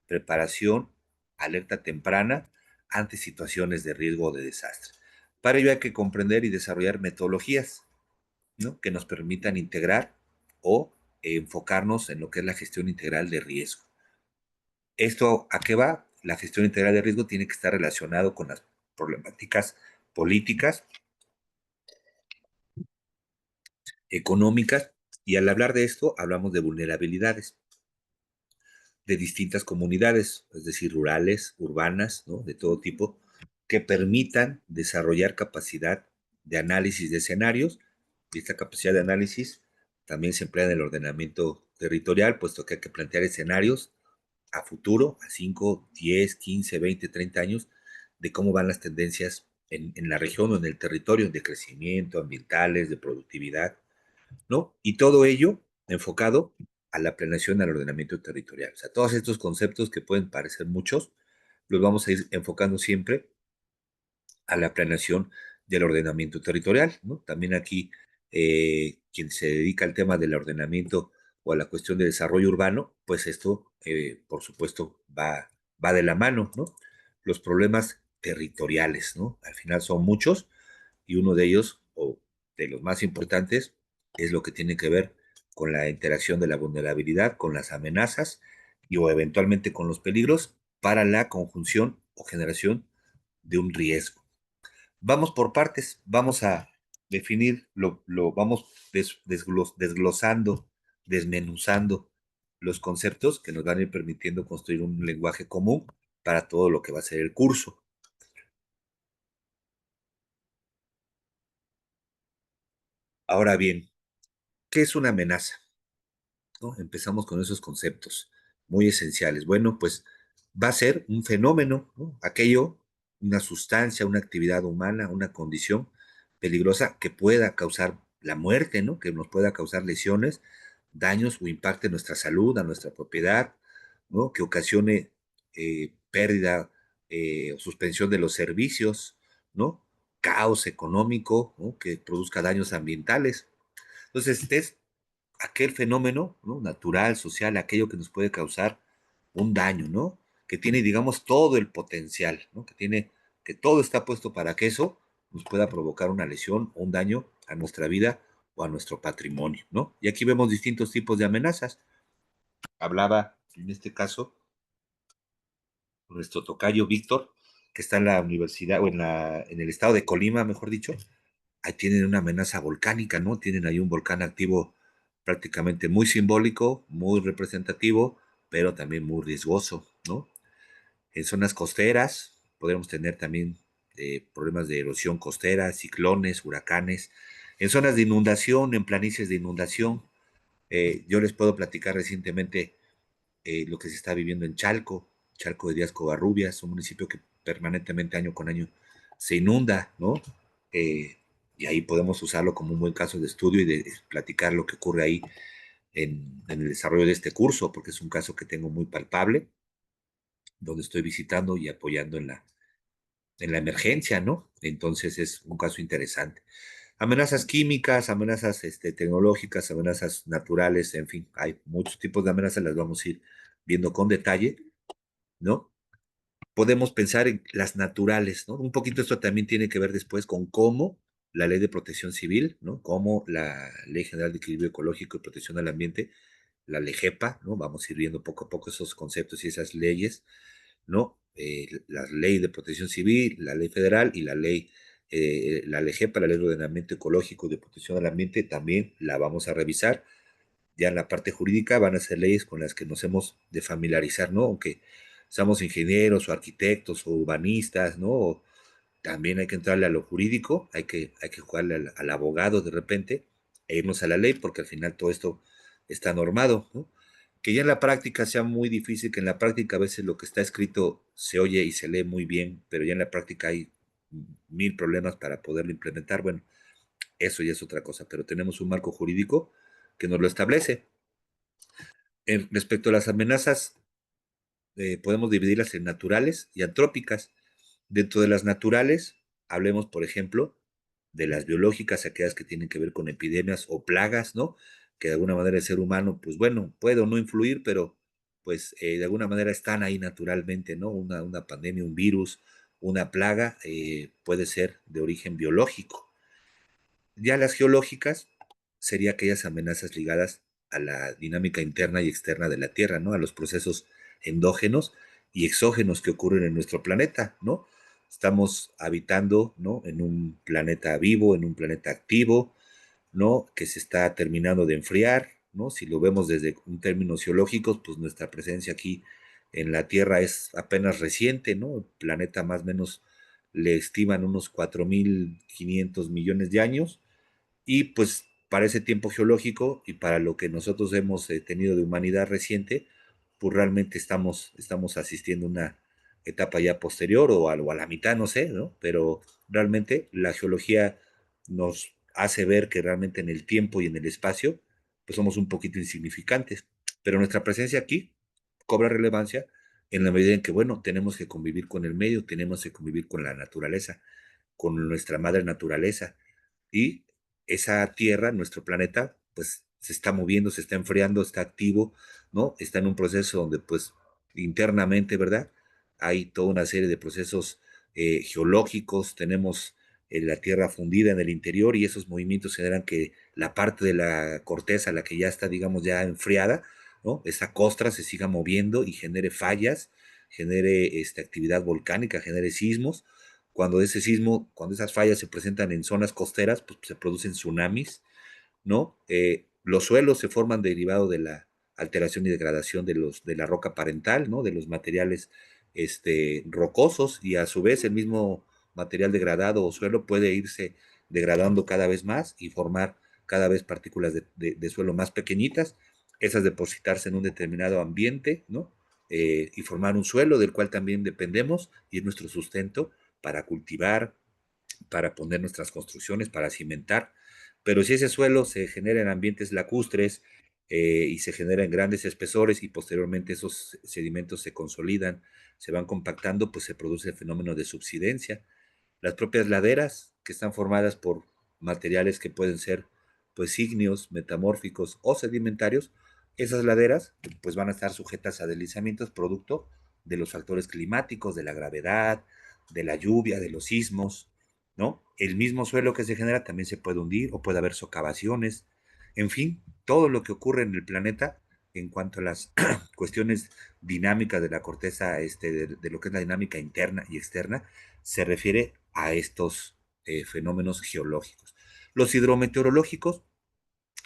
preparación, alerta temprana ante situaciones de riesgo o de desastre. Para ello hay que comprender y desarrollar metodologías, ¿no? Que nos permitan integrar o enfocarnos en lo que es la gestión integral de riesgo. ¿Esto a qué va? La gestión integral de riesgo tiene que estar relacionado con las problemáticas políticas, económicas, y al hablar de esto hablamos de vulnerabilidades de distintas comunidades, es decir, rurales, urbanas, ¿no? De todo tipo, que permitan desarrollar capacidad de análisis de escenarios, y esta capacidad de análisis también se emplea en el ordenamiento territorial, puesto que hay que plantear escenarios a futuro, a 5, 10, 15, 20, 30 años, de cómo van las tendencias en la región o en el territorio de crecimiento, ambientales, de productividad, ¿no? Y todo ello enfocado a la planeación, al ordenamiento territorial. O sea, todos estos conceptos que pueden parecer muchos, los vamos a ir enfocando siempre a la planeación del ordenamiento territorial, ¿no? También aquí, quien se dedica al tema del ordenamiento o a la cuestión de desarrollo urbano, pues esto, por supuesto, va de la mano, ¿no? Los problemas territoriales, ¿no? Al final son muchos y uno de ellos, o de los más importantes, es lo que tiene que ver con la interacción de la vulnerabilidad, con las amenazas y o eventualmente con los peligros para la conjunción o generación de un riesgo. Vamos por partes, vamos a definir, vamos desglosando, desmenuzando los conceptos que nos van a ir permitiendo construir un lenguaje común para todo lo que va a ser el curso. Ahora bien, ¿qué es una amenaza? ¿No? Empezamos con esos conceptos muy esenciales. Bueno, pues va a ser un fenómeno, ¿no? Aquello, una sustancia, una actividad humana, una condición peligrosa que pueda causar la muerte, ¿no? Que nos pueda causar lesiones, daños o impacte nuestra salud, a nuestra propiedad, ¿no? Que ocasione pérdida o suspensión de los servicios, ¿no? Caos económico, ¿no? Que produzca daños ambientales. Entonces, es aquel fenómeno, ¿no? Natural, social, aquello que nos puede causar un daño, ¿no? Que tiene, digamos, todo el potencial, ¿no? Que todo está puesto para que eso nos pueda provocar una lesión o un daño a nuestra vida o a nuestro patrimonio, ¿no? Y aquí vemos distintos tipos de amenazas. Hablaba, en este caso, nuestro tocayo Víctor, que está en la universidad, o en el estado de Colima, mejor dicho. Ahí tienen una amenaza volcánica, ¿no? Tienen ahí un volcán activo prácticamente muy simbólico, muy representativo, pero también muy riesgoso, ¿no? En zonas costeras podemos tener también problemas de erosión costera, ciclones, huracanes. En zonas de inundación, en planicies de inundación, yo les puedo platicar recientemente lo que se está viviendo en Chalco, Chalco de Díaz Covarrubias, un municipio que permanentemente año con año se inunda, ¿no? Eh, y ahí podemos usarlo como un buen caso de estudio y de platicar lo que ocurre ahí en el desarrollo de este curso, porque es un caso que tengo muy palpable, donde estoy visitando y apoyando en la emergencia, ¿no? Entonces es un caso interesante. Amenazas químicas, amenazas tecnológicas, amenazas naturales, en fin, hay muchos tipos de amenazas, las vamos a ir viendo con detalle, ¿no? Podemos pensar en las naturales, ¿no? Un poquito esto también tiene que ver después con cómo la Ley de Protección Civil, ¿no? Cómo la Ley General de Equilibrio Ecológico y Protección al Ambiente, la LEGEPA, ¿no? Vamos a ir viendo poco a poco esos conceptos y esas leyes, ¿no? La Ley de Protección Civil, la Ley Federal y la LEGEPA, la Ley de Ordenamiento Ecológico y de Protección al Ambiente, también la vamos a revisar. Ya en la parte jurídica van a ser leyes con las que nos hemos de familiarizar, ¿no? Aunque seamos ingenieros o arquitectos o urbanistas, ¿no? También hay que entrarle a lo jurídico, hay que jugarle al abogado de repente e irnos a la ley, porque al final todo esto está normado, ¿no? Que ya en la práctica sea muy difícil, que en la práctica a veces lo que está escrito se oye y se lee muy bien, pero ya en la práctica hay mil problemas para poderlo implementar. Bueno, eso ya es otra cosa, pero tenemos un marco jurídico que nos lo establece. Respecto a las amenazas, podemos dividirlas en naturales y antrópicas. Dentro de las naturales, hablemos, por ejemplo, de las biológicas, aquellas que tienen que ver con epidemias o plagas, ¿no? Que de alguna manera el ser humano, pues bueno, puede o no influir, pero pues de alguna manera están ahí naturalmente, ¿no? Una pandemia, un virus, una plaga, puede ser de origen biológico. Ya las geológicas serían aquellas amenazas ligadas a la dinámica interna y externa de la Tierra, ¿no? A los procesos endógenos y exógenos que ocurren en nuestro planeta, ¿no? Estamos habitando, ¿no? En un planeta vivo, en un planeta activo, ¿no? Que se está terminando de enfriar, ¿no? Si lo vemos desde un términos geológicos, pues nuestra presencia aquí en la Tierra es apenas reciente, ¿no? El planeta más o menos le estiman unos 4.500 millones de años, y pues para ese tiempo geológico y para lo que nosotros hemos tenido de humanidad reciente, pues realmente estamos asistiendo a una etapa ya posterior o a la mitad, no sé, ¿no? Pero realmente la geología nos hace ver que realmente en el tiempo y en el espacio, pues somos un poquito insignificantes. Pero nuestra presencia aquí cobra relevancia en la medida en que, bueno, tenemos que convivir con el medio, tenemos que convivir con la naturaleza, con nuestra madre naturaleza, y esa Tierra, nuestro planeta, pues se está moviendo, se está enfriando, está activo, ¿no? Está en un proceso donde, pues, internamente, ¿verdad? Hay toda una serie de procesos geológicos, tenemos la Tierra fundida en el interior y esos movimientos generan que la parte de la corteza, la que ya está, digamos, ya enfriada, ¿no? Esa costra se siga moviendo y genere fallas, genere actividad volcánica, genere sismos. Cuando ese sismo, cuando esas fallas se presentan en zonas costeras, pues se producen tsunamis, ¿no? Los suelos se forman derivado de la alteración y degradación de la roca parental, ¿no? De los materiales rocosos, y a su vez el mismo material degradado o suelo puede irse degradando cada vez más y formar cada vez partículas de suelo más pequeñitas, esas depositarse en un determinado ambiente, ¿no? Y formar un suelo del cual también dependemos y es nuestro sustento para cultivar, para poner nuestras construcciones, para cimentar. Pero si ese suelo se genera en ambientes lacustres y se genera en grandes espesores y posteriormente esos sedimentos se consolidan, se van compactando, pues se produce el fenómeno de subsidencia. Las propias laderas, que están formadas por materiales que pueden ser pues ígneos, metamórficos o sedimentarios, esas laderas pues van a estar sujetas a deslizamientos producto de los factores climáticos, de la gravedad, de la lluvia, de los sismos, ¿no? El mismo suelo que se genera también se puede hundir o puede haber socavaciones, en fin, todo lo que ocurre en el planeta en cuanto a las cuestiones dinámicas de la corteza, de lo que es la dinámica interna y externa, se refiere a estos fenómenos geológicos. Los hidrometeorológicos,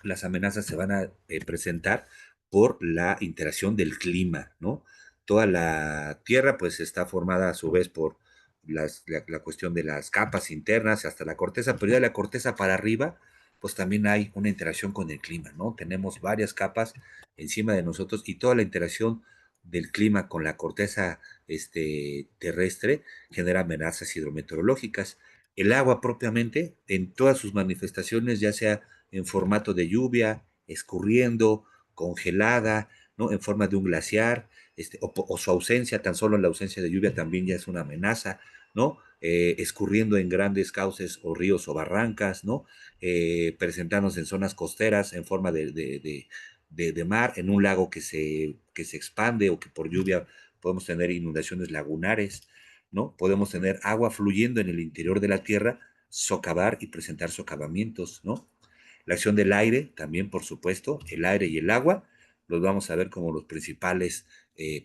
las amenazas se van a presentar por la interacción del clima, ¿no? Toda la Tierra pues está formada a su vez por la cuestión de las capas internas hasta la corteza, pero ya de la corteza para arriba pues también hay una interacción con el clima, ¿no? Tenemos varias capas encima de nosotros y toda la interacción del clima con la corteza terrestre genera amenazas hidrometeorológicas. El agua propiamente, en todas sus manifestaciones, ya sea en formato de lluvia, escurriendo, congelada, ¿no? En forma de un glaciar, o su ausencia, tan solo la ausencia de lluvia también ya es una amenaza, ¿no? Escurriendo en grandes cauces o ríos o barrancas, ¿no? Presentándose en zonas costeras en forma de mar, en un lago que se expande o que por lluvia podemos tener inundaciones lagunares, ¿no? Podemos tener agua fluyendo en el interior de la tierra, socavar y presentar socavamientos, ¿no? La acción del aire, también por supuesto, el aire y el agua, los vamos a ver como los principales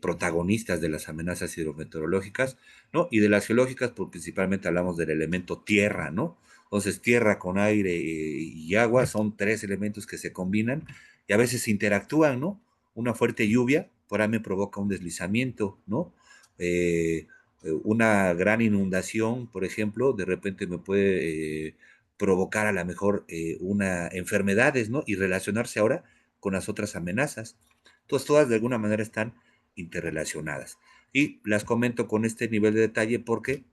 protagonistas de las amenazas hidrometeorológicas, ¿no? Y de las geológicas, pues principalmente hablamos del elemento tierra, ¿no? Entonces, tierra con aire y agua son tres elementos que se combinan y a veces interactúan, ¿no? Una fuerte lluvia por ahí me provoca un deslizamiento, ¿no? Una gran inundación, por ejemplo, de repente me puede provocar a lo mejor una enfermedades, ¿no? Y relacionarse ahora con las otras amenazas. Entonces, todas de alguna manera están interrelacionadas. Y las comento con este nivel de detalle porque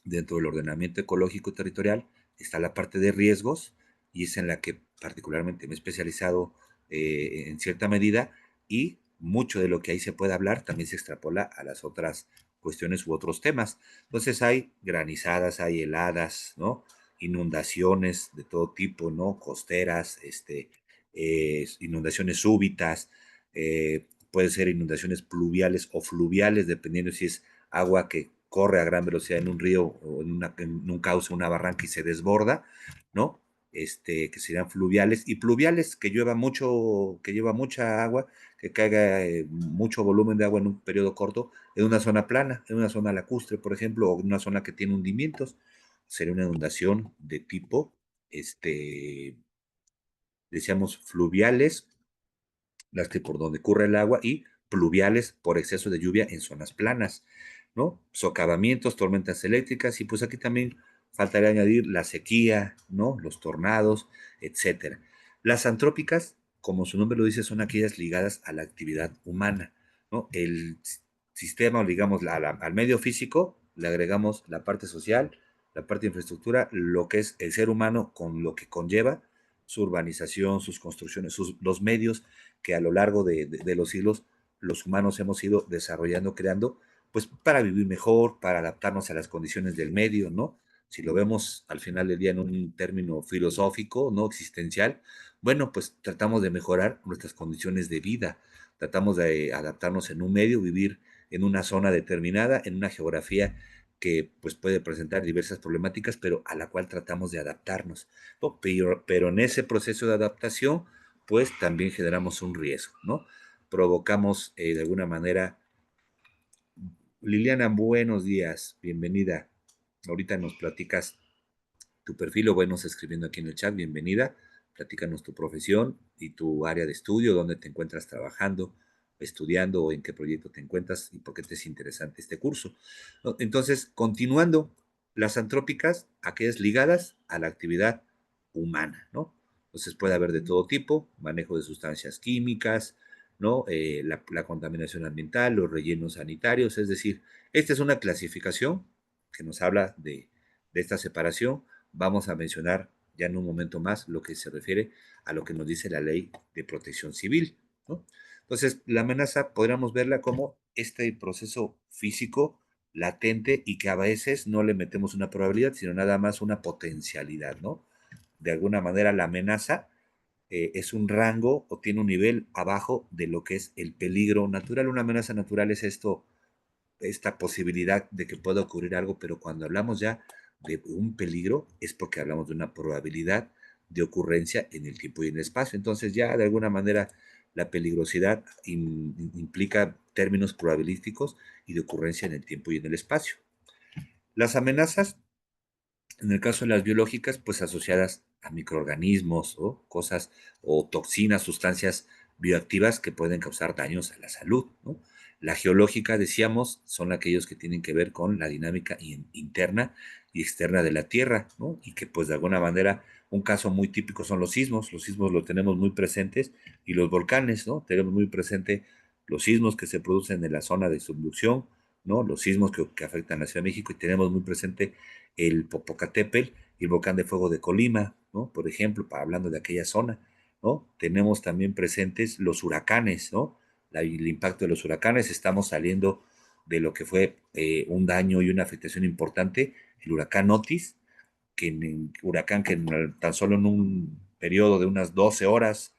dentro del ordenamiento ecológico territorial está la parte de riesgos y es en la que particularmente me he especializado en cierta medida y mucho de lo que ahí se puede hablar también se extrapola a las otras cuestiones u otros temas. Entonces hay granizadas, hay heladas, ¿no? Inundaciones de todo tipo, ¿no? Costeras, inundaciones súbitas, puede ser inundaciones pluviales o fluviales, dependiendo si es agua que corre a gran velocidad en un río o en un cauce, una barranca y se desborda, ¿no? Que serían fluviales, y pluviales que llueva mucho, que lleva mucha agua, que caiga mucho volumen de agua en un periodo corto, en una zona plana, en una zona lacustre, por ejemplo, o en una zona que tiene hundimientos, sería una inundación de tipo, decíamos, fluviales, las que por donde corre el agua, y pluviales por exceso de lluvia en zonas planas, ¿no? Socavamientos, tormentas eléctricas, y pues aquí también faltaría añadir la sequía, ¿no? Los tornados, etcétera. Las antrópicas, como su nombre lo dice, son aquellas ligadas a la actividad humana, ¿no? El sistema, digamos, al medio físico, le agregamos la parte social, la parte de infraestructura, lo que es el ser humano con lo que conlleva su urbanización, sus construcciones, los medios que a lo largo de los siglos los humanos hemos ido desarrollando, creando, pues para vivir mejor, para adaptarnos a las condiciones del medio, ¿no? Si lo vemos al final del día en un término filosófico, no existencial, bueno, pues tratamos de mejorar nuestras condiciones de vida, tratamos de adaptarnos en un medio, vivir en una zona determinada, en una geografía que pues puede presentar diversas problemáticas, pero a la cual tratamos de adaptarnos, ¿no? Pero en ese proceso de adaptación, pues también generamos un riesgo, ¿no? Provocamos de alguna manera. Liliana, buenos días, bienvenida. Ahorita nos platicas tu perfil o bueno, escribiendo aquí en el chat, bienvenida. Platícanos tu profesión y tu área de estudio, dónde te encuentras trabajando, estudiando o en qué proyecto te encuentras y por qué te es interesante este curso. Entonces, continuando, las antrópicas, aquellas ligadas a la actividad humana, ¿no? Entonces puede haber de todo tipo, manejo de sustancias químicas, ¿no? La contaminación ambiental, los rellenos sanitarios, es decir, esta es una clasificación que nos habla de esta separación. Vamos a mencionar ya en un momento más lo que se refiere a lo que nos dice la ley de protección civil, ¿no? Entonces, la amenaza podríamos verla como este proceso físico latente y que a veces no le metemos una probabilidad, sino nada más una potencialidad, ¿no? De alguna manera la amenaza es un rango o tiene un nivel abajo de lo que es el peligro natural. Una amenaza natural es esto, esta posibilidad de que pueda ocurrir algo, pero cuando hablamos ya de un peligro es porque hablamos de una probabilidad de ocurrencia en el tiempo y en el espacio. Entonces ya de alguna manera la peligrosidad implica términos probabilísticos y de ocurrencia en el tiempo y en el espacio. Las amenazas, en el caso de las biológicas, pues asociadas a microorganismos o cosas o toxinas, sustancias bioactivas que pueden causar daños a la salud, ¿no? La geológica, decíamos, son aquellos que tienen que ver con la dinámica interna y externa de la Tierra, ¿no? Y que pues de alguna manera un caso muy típico son los sismos lo tenemos muy presentes, y los volcanes, ¿no? Tenemos muy presente los sismos que se producen en la zona de subducción, ¿no? Los sismos que afectan a la Ciudad de México, y tenemos muy presente el Popocatépetl y el volcán de fuego de Colima, ¿no? Por ejemplo, hablando de aquella zona, ¿no? Tenemos también presentes los huracanes, ¿no? El impacto de los huracanes, estamos saliendo de lo que fue un daño y una afectación importante, el huracán Otis, huracán que tan solo en un periodo de unas 12 horas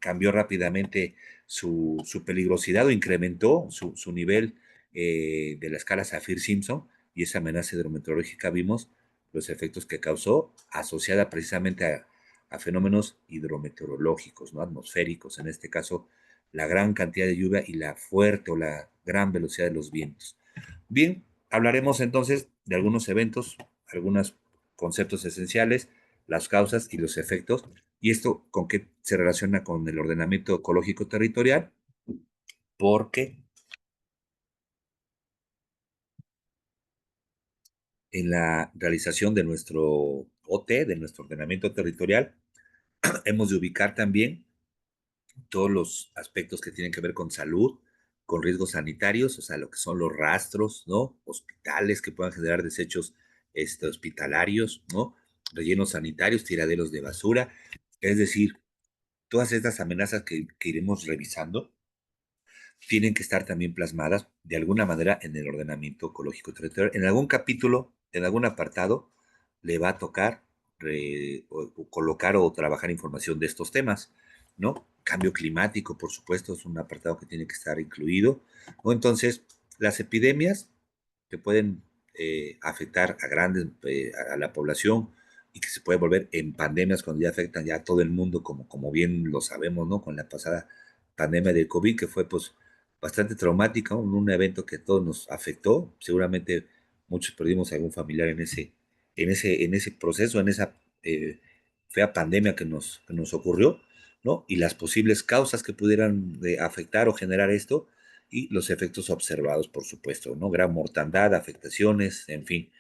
cambió rápidamente su peligrosidad o incrementó su nivel de la escala Saffir-Simpson, y esa amenaza hidrometeorológica vimos los efectos que causó asociada precisamente a fenómenos hidrometeorológicos, ¿no? Atmosféricos, en este caso la gran cantidad de lluvia y la fuerte o la gran velocidad de los vientos. Bien, hablaremos entonces de algunos eventos, algunos conceptos esenciales, las causas y los efectos, y esto con qué se relaciona con el ordenamiento ecológico territorial, porque en la realización de nuestro OT, de nuestro ordenamiento territorial, hemos de ubicar también todos los aspectos que tienen que ver con salud, con riesgos sanitarios, o sea, lo que son los rastros, ¿no? Hospitales que puedan generar desechos hospitalarios, ¿no? Rellenos sanitarios, tiraderos de basura. Es decir, todas estas amenazas que iremos revisando tienen que estar también plasmadas de alguna manera en el ordenamiento ecológico territorial. En algún capítulo, en algún apartado, le va a tocar o colocar o trabajar información de estos temas, ¿no? Cambio climático, por supuesto, es un apartado que tiene que estar incluido, ¿no? Entonces, las epidemias que pueden afectar a a la población y que se puede volver en pandemias cuando ya afectan ya a todo el mundo, como bien lo sabemos, ¿no? Con la pasada pandemia del COVID, que fue pues bastante traumática, ¿no? Un evento que a todos nos afectó, seguramente muchos perdimos algún familiar en ese proceso, en esa fea pandemia que nos ocurrió, ¿no? Y las posibles causas que pudieran afectar o generar esto, y los efectos observados, por supuesto, ¿no? Gran mortandad, afectaciones, en fin.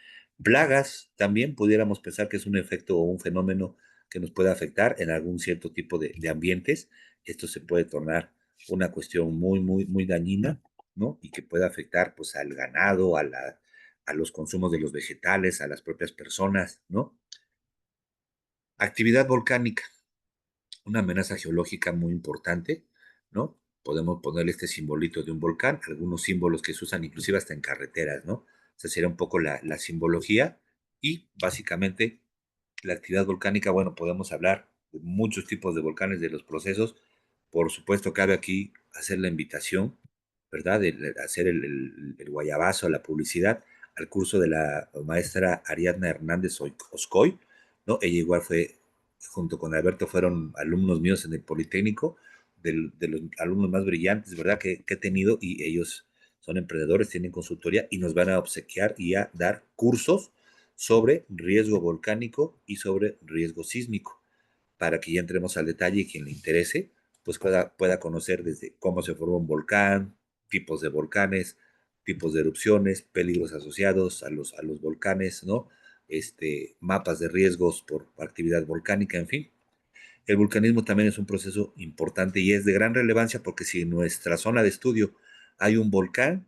Plagas también pudiéramos pensar que es un efecto o un fenómeno que nos puede afectar en algún cierto tipo de ambientes. Esto se puede tornar una cuestión muy dañina, ¿no? Y que puede afectar, pues, al ganado, a los consumos de los vegetales, a las propias personas, ¿no? Actividad volcánica, una amenaza geológica muy importante, ¿no? Podemos ponerle este simbolito de un volcán, algunos símbolos que se usan inclusive hasta en carreteras, ¿no? Esa sería un poco la simbología y básicamente la actividad volcánica, bueno, podemos hablar de muchos tipos de volcanes, de los procesos. Por supuesto, cabe aquí hacer la invitación, ¿verdad? De hacer el guayabazo, la publicidad al curso de la maestra Ariadna Hernández Oscoy, ¿no? Ella igual fue, junto con Alberto, fueron alumnos míos en el Politécnico, de los alumnos más brillantes, ¿verdad? Que he tenido, y ellos son emprendedores, tienen consultoría y nos van a obsequiar y a dar cursos sobre riesgo volcánico y sobre riesgo sísmico, para que ya entremos al detalle y quien le interese, pues pueda conocer desde cómo se forma un volcán, tipos de volcanes, tipos de erupciones, peligros asociados a los volcanes, ¿no? Mapas de riesgos por actividad volcánica, en fin. El vulcanismo también es un proceso importante y es de gran relevancia porque si en nuestra zona de estudio hay un volcán,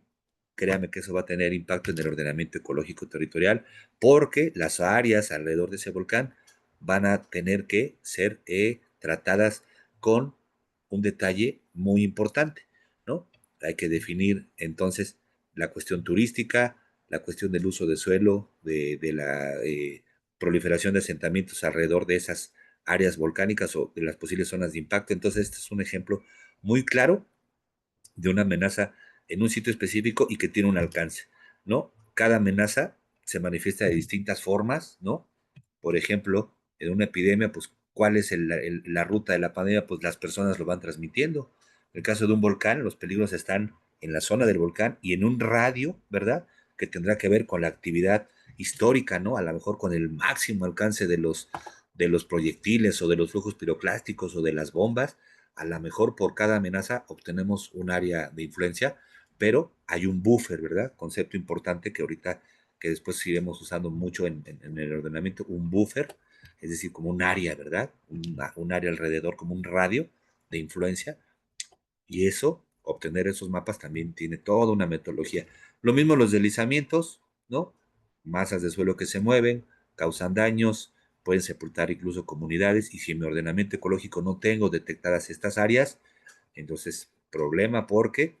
créame que eso va a tener impacto en el ordenamiento ecológico territorial porque las áreas alrededor de ese volcán van a tener que ser tratadas con un detalle muy importante, ¿no? Hay que definir entonces la cuestión turística, la cuestión del uso de suelo, de la proliferación de asentamientos alrededor de esas áreas volcánicas o de las posibles zonas de impacto. Entonces, este es un ejemplo muy claro de una amenaza en un sitio específico y que tiene un alcance, ¿no? Cada amenaza se manifiesta de distintas formas, ¿no? Por ejemplo, en una epidemia, pues, ¿cuál es la ruta de la pandemia? Pues las personas lo van transmitiendo. En el caso de un volcán, los peligros están en la zona del volcán y en un radio, ¿verdad? Que tendrá que ver con la actividad histórica, ¿no? A lo mejor con el máximo alcance de los proyectiles o de los flujos piroclásticos o de las bombas. A lo mejor por cada amenaza obtenemos un área de influencia, pero hay un buffer, ¿verdad? Concepto importante que ahorita, que después iremos usando mucho en el ordenamiento, un buffer, es decir, como un área, ¿verdad? Un área alrededor, como un radio de influencia, y eso, obtener esos mapas también tiene toda una metodología. Lo mismo los deslizamientos, ¿no? Masas de suelo que se mueven, causan daños, pueden sepultar incluso comunidades, y si en mi ordenamiento ecológico no tengo detectadas estas áreas, entonces problema porque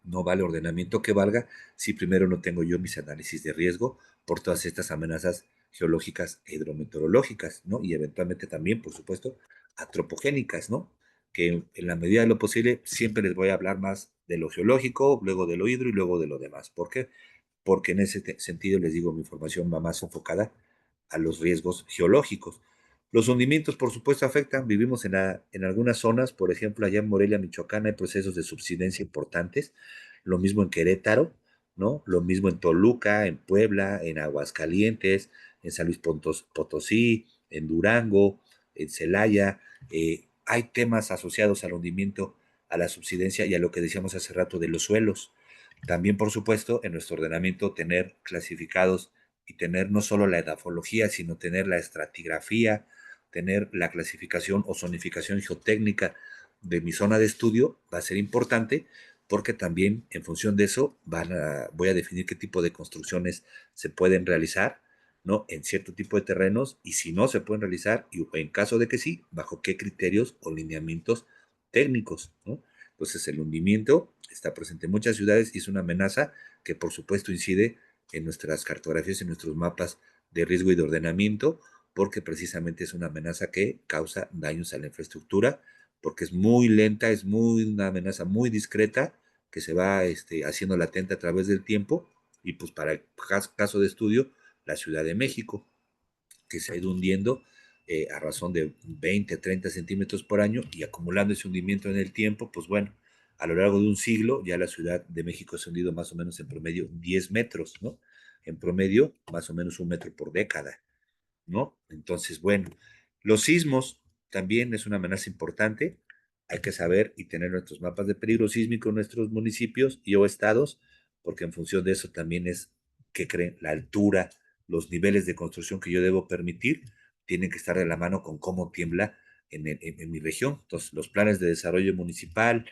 no vale ordenamiento que valga si primero no tengo yo mis análisis de riesgo por todas estas amenazas geológicas e hidrometeorológicas, ¿no? Y eventualmente también, por supuesto, antropogénicas, ¿no? Que en la medida de lo posible siempre les voy a hablar más de lo geológico, luego de lo hidro y luego de lo demás. ¿Por qué? Porque en ese sentido les digo, mi información va más enfocada a los riesgos geológicos. Los hundimientos, por supuesto, afectan. Vivimos en algunas zonas, por ejemplo, allá en Morelia, Michoacán, hay procesos de subsidencia importantes. Lo mismo en Querétaro, ¿no? Lo mismo en Toluca, en Puebla, en Aguascalientes, en San Luis Potosí, en Durango, en Celaya. Hay temas asociados al hundimiento, a la subsidencia y a lo que decíamos hace rato de los suelos. También, por supuesto, en nuestro ordenamiento tener clasificados y tener no solo la edafología, sino tener la estratigrafía, tener la clasificación o zonificación geotécnica de mi zona de estudio, va a ser importante porque también en función de eso voy a definir qué tipo de construcciones se pueden realizar, ¿no? En cierto tipo de terrenos, y si no se pueden realizar, y en caso de que sí, bajo qué criterios o lineamientos técnicos, ¿no? Entonces el hundimiento está presente en muchas ciudades y es una amenaza que por supuesto incide en nuestras cartografías, en nuestros mapas de riesgo y de ordenamiento, porque precisamente es una amenaza que causa daños a la infraestructura, porque es muy lenta, es una amenaza muy discreta que se va haciendo latente a través del tiempo, y pues para el caso de estudio, la Ciudad de México, que se ha ido hundiendo a razón de 20, 30 centímetros por año, y acumulando ese hundimiento en el tiempo, pues bueno, a lo largo de un siglo ya la Ciudad de México se ha hundido más o menos en promedio 10 metros, ¿no? En promedio, más o menos 1 metro por década, ¿no? Entonces, bueno, los sismos también es una amenaza importante. Hay que saber y tener nuestros mapas de peligro sísmico en nuestros municipios y o estados, porque en función de eso también es que creen la altura, los niveles de construcción que yo debo permitir, tienen que estar de la mano con cómo tiembla en mi región. Entonces, los planes de desarrollo municipal,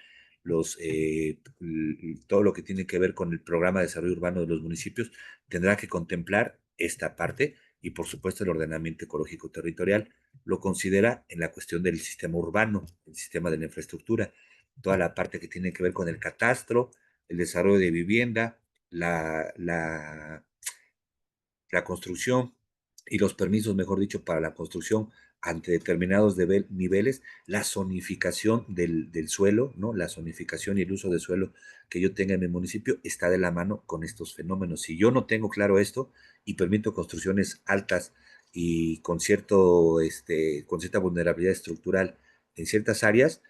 todo lo que tiene que ver con el programa de desarrollo urbano de los municipios, tendrá que contemplar esta parte, y por supuesto el ordenamiento ecológico territorial lo considera en la cuestión del sistema urbano, el sistema de la infraestructura, toda la parte que tiene que ver con el catastro, el desarrollo de vivienda, la construcción y los permisos, mejor dicho, para la construcción ante determinados niveles, la zonificación del suelo, ¿no? La zonificación y el uso de suelo que yo tenga en mi municipio está de la mano con estos fenómenos. Si yo no tengo claro esto y permito construcciones altas y con cierta vulnerabilidad estructural en ciertas áreas,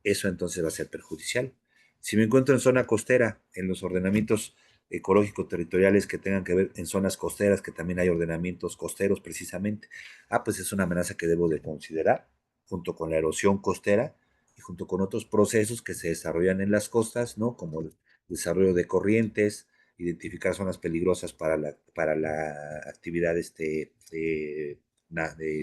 eso entonces va a ser perjudicial. Si me encuentro en zona costera, en los ordenamientos ecológicos territoriales que tengan que ver en zonas costeras, que también hay ordenamientos costeros precisamente, pues es una amenaza que debo de considerar, junto con la erosión costera y junto con otros procesos que se desarrollan en las costas, ¿no? Como el desarrollo de corrientes, identificar zonas peligrosas para la actividad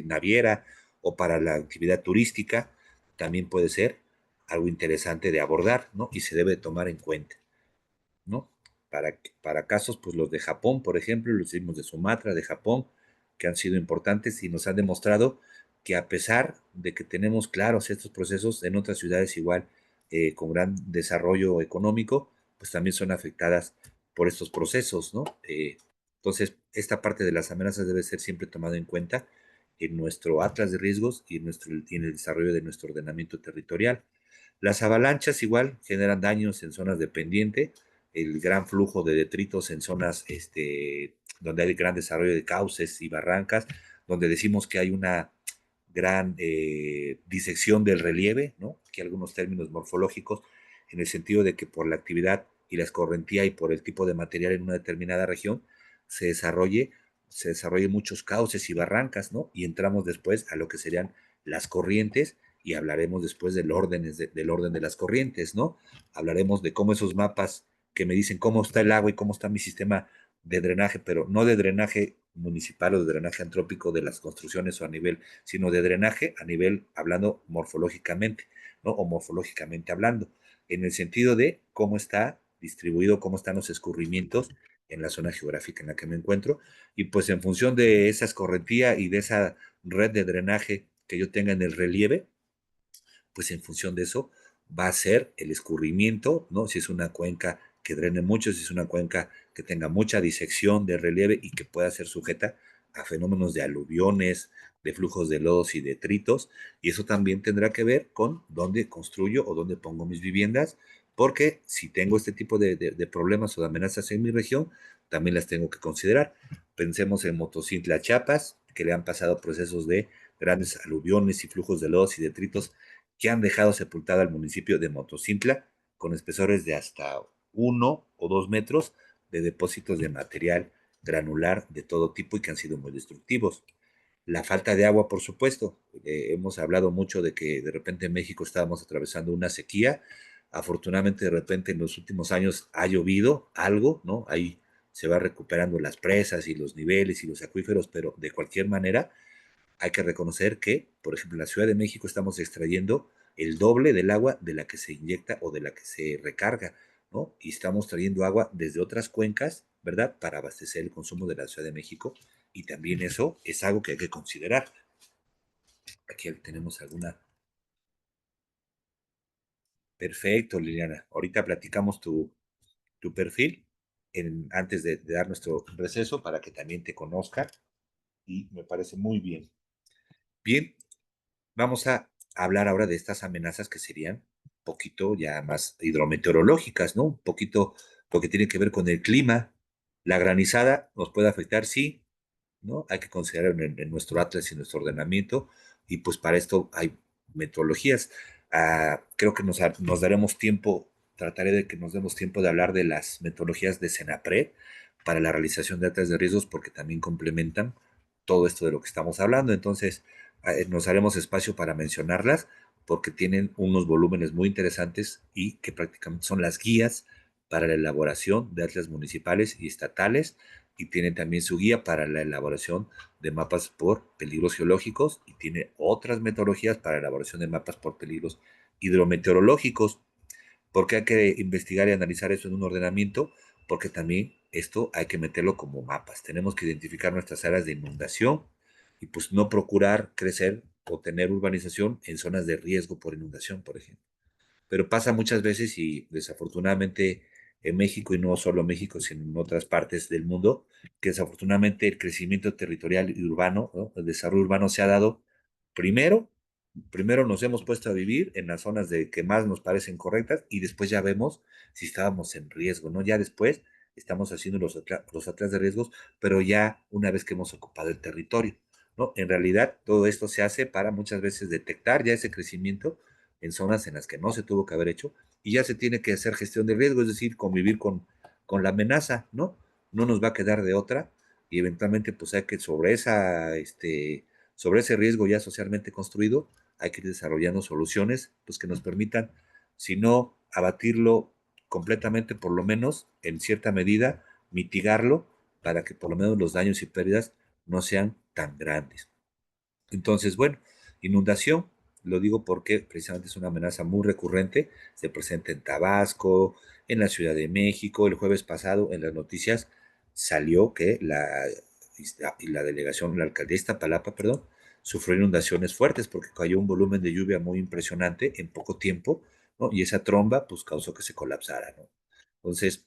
naviera o para la actividad turística, también puede ser algo interesante de abordar, ¿no? Y se debe tomar en cuenta, ¿no? Para casos, pues los de Japón, por ejemplo, los sismos de Sumatra, de Japón, que han sido importantes y nos han demostrado que a pesar de que tenemos claros estos procesos, en otras ciudades igual, con gran desarrollo económico, pues también son afectadas por estos procesos, ¿no? Entonces, esta parte de las amenazas debe ser siempre tomada en cuenta en nuestro atlas de riesgos y en el desarrollo de nuestro ordenamiento territorial. Las avalanchas igual generan daños en zonas de pendiente, el gran flujo de detritos en zonas donde hay gran desarrollo de cauces y barrancas, donde decimos que hay una gran disección del relieve, ¿no? Aquí algunos términos morfológicos, en el sentido de que por la actividad y la escorrentía y por el tipo de material en una determinada región, se desarrolle muchos cauces y barrancas, ¿no? Y entramos después a lo que serían las corrientes, y hablaremos después del orden de las corrientes, ¿no? Hablaremos de cómo esos mapas que me dicen cómo está el agua y cómo está mi sistema de drenaje, pero no de drenaje municipal o de drenaje antrópico de las construcciones o a nivel, sino de drenaje a nivel, hablando morfológicamente, ¿no? O morfológicamente hablando, en el sentido de cómo está distribuido, cómo están los escurrimientos en la zona geográfica en la que me encuentro, y pues en función de esa escorrentía y de esa red de drenaje que yo tenga en el relieve, pues en función de eso va a ser el escurrimiento, ¿no? Si es una cuenca que drene mucho, si es una cuenca que tenga mucha disección de relieve y que pueda ser sujeta a fenómenos de aluviones, de flujos de lodos y detritos, y eso también tendrá que ver con dónde construyo o dónde pongo mis viviendas, porque si tengo este tipo de problemas o de amenazas en mi región, también las tengo que considerar. Pensemos en Motocintla, Chiapas, que le han pasado procesos de grandes aluviones y flujos de lodos y detritos que han dejado sepultado al municipio de Motocintla con espesores de hasta 1 o 2 metros de depósitos de material granular de todo tipo y que han sido muy destructivos. La falta de agua, por supuesto. Hemos hablado mucho de que de repente en México estábamos atravesando una sequía. Afortunadamente, de repente en los últimos años ha llovido algo, ¿no? Hay se va recuperando las presas y los niveles y los acuíferos, pero de cualquier manera hay que reconocer que, por ejemplo, en la Ciudad de México estamos extrayendo el doble del agua de la que se inyecta o de la que se recarga, ¿no? Y estamos trayendo agua desde otras cuencas, ¿verdad? Para abastecer el consumo de la Ciudad de México. Y también eso es algo que hay que considerar. Aquí tenemos alguna. Perfecto, Liliana. Ahorita platicamos tu perfil antes de dar nuestro receso para que también te conozca. Y me parece muy bien. Bien, vamos a hablar ahora de estas amenazas que serían un poquito ya más hidrometeorológicas, ¿no? Un poquito lo que tiene que ver con el clima. La granizada nos puede afectar, sí, ¿no? Hay que considerar en nuestro atlas y nuestro ordenamiento, y pues para esto hay metodologías. Creo que nos daremos tiempo, trataré de que nos demos tiempo de hablar de las metodologías de Senapred para la realización de atlas de riesgos, porque también complementan todo esto de lo que estamos hablando. Entonces, nos haremos espacio para mencionarlas, porque tienen unos volúmenes muy interesantes y que prácticamente son las guías para la elaboración de atlas municipales y estatales, y tiene también su guía para la elaboración de mapas por peligros geológicos, y tiene otras metodologías para la elaboración de mapas por peligros hidrometeorológicos. ¿Por qué hay que investigar y analizar eso en un ordenamiento? Porque también esto hay que meterlo como mapas. Tenemos que identificar nuestras áreas de inundación y pues no procurar crecer o tener urbanización en zonas de riesgo por inundación, por ejemplo. Pero pasa muchas veces, y desafortunadamente en México, y no solo en México, sino en otras partes del mundo, que desafortunadamente el crecimiento territorial y urbano, ¿no? El desarrollo urbano se ha dado primero, primero nos hemos puesto a vivir en las zonas que más nos parecen correctas, y después ya vemos si estábamos en riesgo, ¿no? Ya después estamos haciendo los atlas de riesgos, pero ya una vez que hemos ocupado el territorio, ¿no? En realidad todo esto se hace para muchas veces detectar ya ese crecimiento en zonas en las que no se tuvo que haber hecho, y ya se tiene que hacer gestión de riesgo, es decir, convivir con la amenaza, ¿no? No nos va a quedar de otra, y eventualmente pues hay que sobre ese riesgo ya socialmente construido, hay que ir desarrollando soluciones pues que nos permitan, si no abatirlo completamente, por lo menos en cierta medida mitigarlo, para que por lo menos los daños y pérdidas no sean tan grandes. Entonces, bueno, inundación, lo digo porque precisamente es una amenaza muy recurrente, se presenta en Tabasco, en la Ciudad de México. El jueves pasado en las noticias salió que la delegación, la alcaldía de Iztapalapa, perdón, sufrió inundaciones fuertes porque cayó un volumen de lluvia muy impresionante en poco tiempo, ¿no? Y esa tromba pues causó que se colapsara, ¿no? Entonces,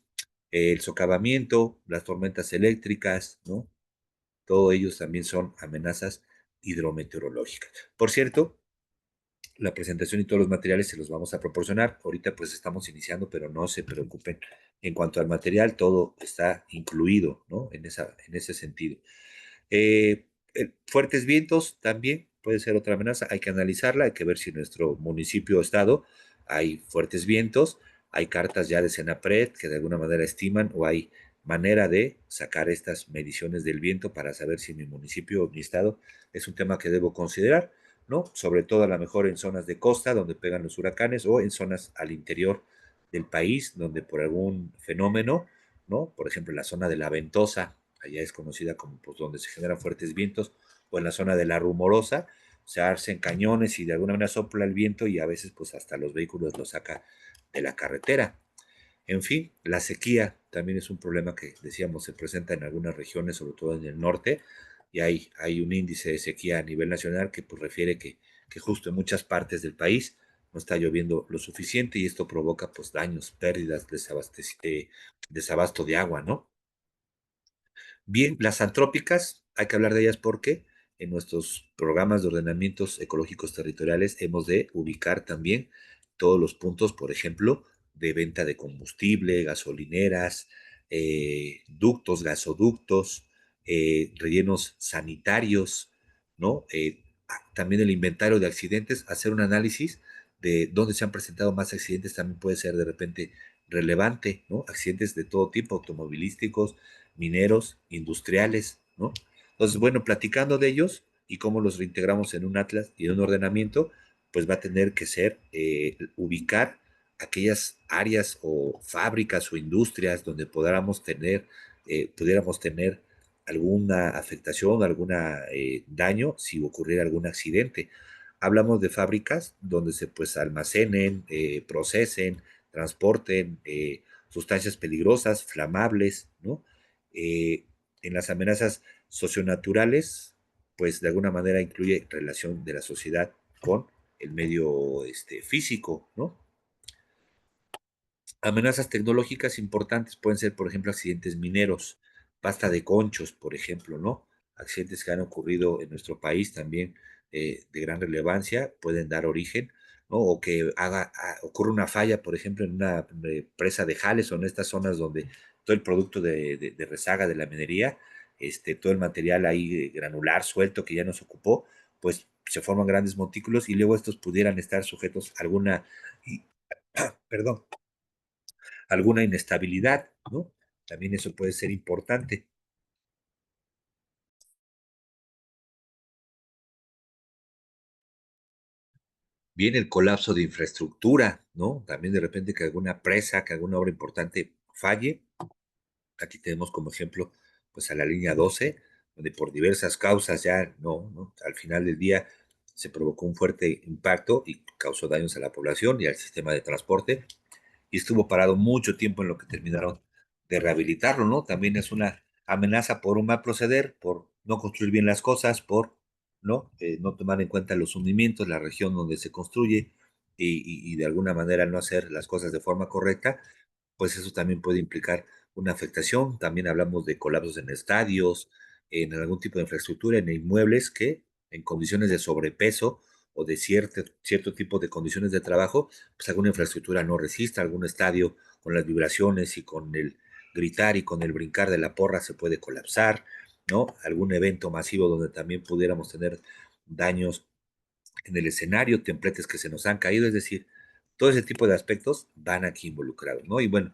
el socavamiento, las tormentas eléctricas, ¿no? Todos ellos también son amenazas hidrometeorológicas. Por cierto, la presentación y todos los materiales se los vamos a proporcionar. Ahorita pues estamos iniciando, pero no se preocupen. En cuanto al material, todo está incluido, ¿no? En ese sentido. Eh, Fuertes vientos también puede ser otra amenaza. Hay que analizarla, hay que ver si en nuestro municipio o estado hay fuertes vientos. Hay cartas ya de Senapred que de alguna manera estiman, o hay manera de sacar estas mediciones del viento para saber si mi municipio o mi estado es un tema que debo considerar, ¿no? Sobre todo a lo mejor en zonas de costa donde pegan los huracanes, o en zonas al interior del país donde por algún fenómeno, ¿no? Por ejemplo, en la zona de la Ventosa, allá es conocida como pues, donde se generan fuertes vientos, o en la zona de la Rumorosa, se hacen cañones y de alguna manera sopla el viento, y a veces pues hasta los vehículos los saca de la carretera. En fin, la sequía también es un problema que decíamos se presenta en algunas regiones, sobre todo en el norte, y hay un índice de sequía a nivel nacional que pues refiere que justo en muchas partes del país no está lloviendo lo suficiente, y esto provoca pues daños, pérdidas, desabasto de agua, ¿no? Bien, las antrópicas, hay que hablar de ellas porque en nuestros programas de ordenamientos ecológicos territoriales hemos de ubicar también todos los puntos, por ejemplo, de venta de combustible, gasolineras, ductos, gasoductos, rellenos sanitarios, ¿no? También el inventario de accidentes, hacer un análisis de dónde se han presentado más accidentes también puede ser de repente relevante, ¿no? Accidentes de todo tipo, automovilísticos, mineros, industriales, ¿no? Entonces, bueno, platicando de ellos y cómo los reintegramos en un atlas y en un ordenamiento, pues va a tener que ser ubicar aquellas áreas o fábricas o industrias donde podamos tener pudiéramos tener alguna afectación, algún daño si ocurriera algún accidente. Hablamos de fábricas donde se pues almacenen, procesen, transporten sustancias peligrosas, flamables, ¿no? Eh, en las amenazas socionaturales, pues de alguna manera incluye relación de la sociedad con el medio físico, ¿no? Amenazas tecnológicas importantes pueden ser, por ejemplo, accidentes mineros, pasta de conchos, por ejemplo, ¿no? Accidentes que han ocurrido en nuestro país también de gran relevancia pueden dar origen, ¿no? O que ocurra una falla, por ejemplo, en una presa de Jales o en estas zonas donde todo el producto de rezaga de la minería, todo el material ahí granular, suelto, que ya no se ocupó, pues se forman grandes montículos y luego estos pudieran estar sujetos a alguna, perdón, alguna inestabilidad, ¿no? También eso puede ser importante. Viene el colapso de infraestructura, ¿no? También de repente que alguna presa, que alguna obra importante falle. Aquí tenemos como ejemplo, pues a la línea 12, donde por diversas causas ya no, al final del día se provocó un fuerte impacto y causó daños a la población y al sistema de transporte y estuvo parado mucho tiempo en lo que terminaron de rehabilitarlo, ¿no? También es una amenaza por un mal proceder, por no construir bien las cosas, por no tomar en cuenta los hundimientos, la región donde se construye y de alguna manera no hacer las cosas de forma correcta, pues eso también puede implicar una afectación. También hablamos de colapsos en estadios, en algún tipo de infraestructura, en inmuebles que en condiciones de sobrepeso o de cierto tipo de condiciones de trabajo, pues alguna infraestructura no resista, algún estadio con las vibraciones y con el gritar y con el brincar de la porra se puede colapsar, ¿no? Algún evento masivo donde también pudiéramos tener daños en el escenario, templetes que se nos han caído, es decir, todo ese tipo de aspectos van aquí involucrados, ¿no? Y bueno,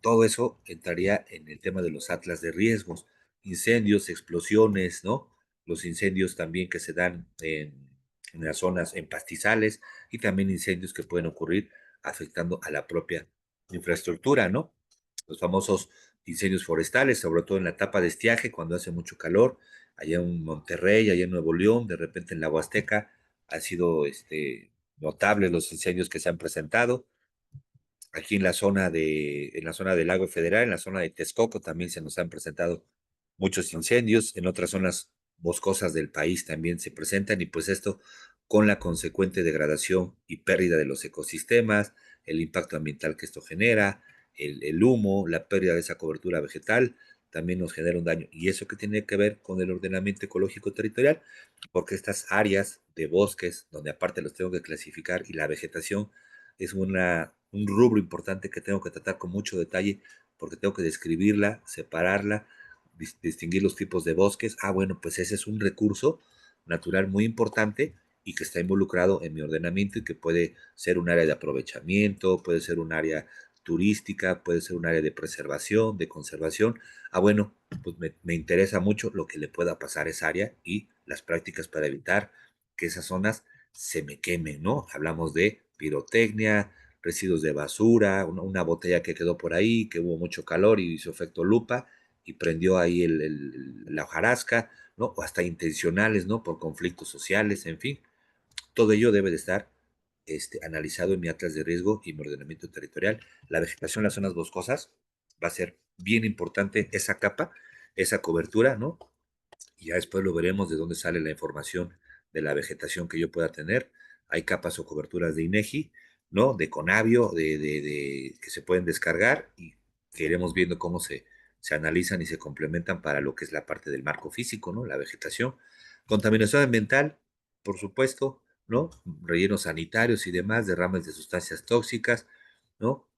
todo eso entraría en el tema de los atlas de riesgos, incendios, explosiones, ¿no? Los incendios también que se dan en las zonas, en pastizales, y también incendios que pueden ocurrir afectando a la propia infraestructura, ¿no? Los famosos incendios forestales, sobre todo en la etapa de estiaje, cuando hace mucho calor, allá en Monterrey, allá en Nuevo León, de repente en la Huasteca, han sido notables los incendios que se han presentado. Aquí en la zona del Lago Federal, en la zona de Texcoco, también se nos han presentado muchos incendios. En otras zonas boscosas del país también se presentan y pues esto con la consecuente degradación y pérdida de los ecosistemas, el impacto ambiental que esto genera, el humo, la pérdida de esa cobertura vegetal, también nos genera un daño. Y eso que tiene que ver con el ordenamiento ecológico territorial, porque estas áreas de bosques, donde aparte los tengo que clasificar y la vegetación es un rubro importante que tengo que tratar con mucho detalle porque tengo que describirla, separarla, distinguir los tipos de bosques. Ah, bueno, pues ese es un recurso natural muy importante y que está involucrado en mi ordenamiento y que puede ser un área de aprovechamiento, puede ser un área turística, puede ser un área de preservación, de conservación. Ah, bueno, pues me interesa mucho lo que le pueda pasar a esa área y las prácticas para evitar que esas zonas se me quemen, ¿no? Hablamos de pirotecnia, residuos de basura, una botella que quedó por ahí, que hubo mucho calor y hizo efecto lupa y prendió ahí la hojarasca, ¿no? O hasta intencionales, ¿no? Por conflictos sociales, en fin. Todo ello debe de estar analizado en mi atlas de riesgo y mi ordenamiento territorial. La vegetación en las zonas boscosas va a ser bien importante esa capa, esa cobertura, ¿no? Y ya después lo veremos de dónde sale la información de la vegetación que yo pueda tener. Hay capas o coberturas de INEGI, ¿no? De Conavio, que se pueden descargar y que iremos viendo cómo se analizan y se complementan para lo que es la parte del marco físico, ¿no? La vegetación. Contaminación ambiental, por supuesto, ¿no? Rellenos sanitarios y demás, derrames de sustancias tóxicas, ¿no?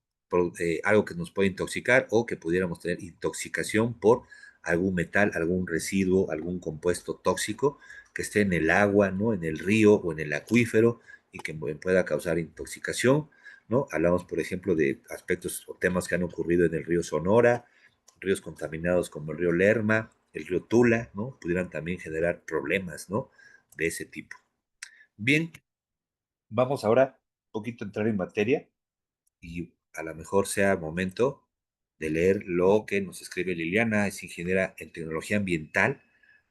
Algo que nos puede intoxicar o que pudiéramos tener intoxicación por algún metal, algún residuo, algún compuesto tóxico que esté en el agua, ¿no? En el río o en el acuífero y que pueda causar intoxicación, ¿no? Hablamos, por ejemplo, de aspectos o temas que han ocurrido en el río Sonora, ríos contaminados como el río Lerma, el río Tula, ¿no? Pudieran también generar problemas, ¿no? De ese tipo. Bien, vamos ahora un poquito a entrar en materia y a lo mejor sea momento de leer lo que nos escribe Liliana. Es ingeniera en tecnología ambiental,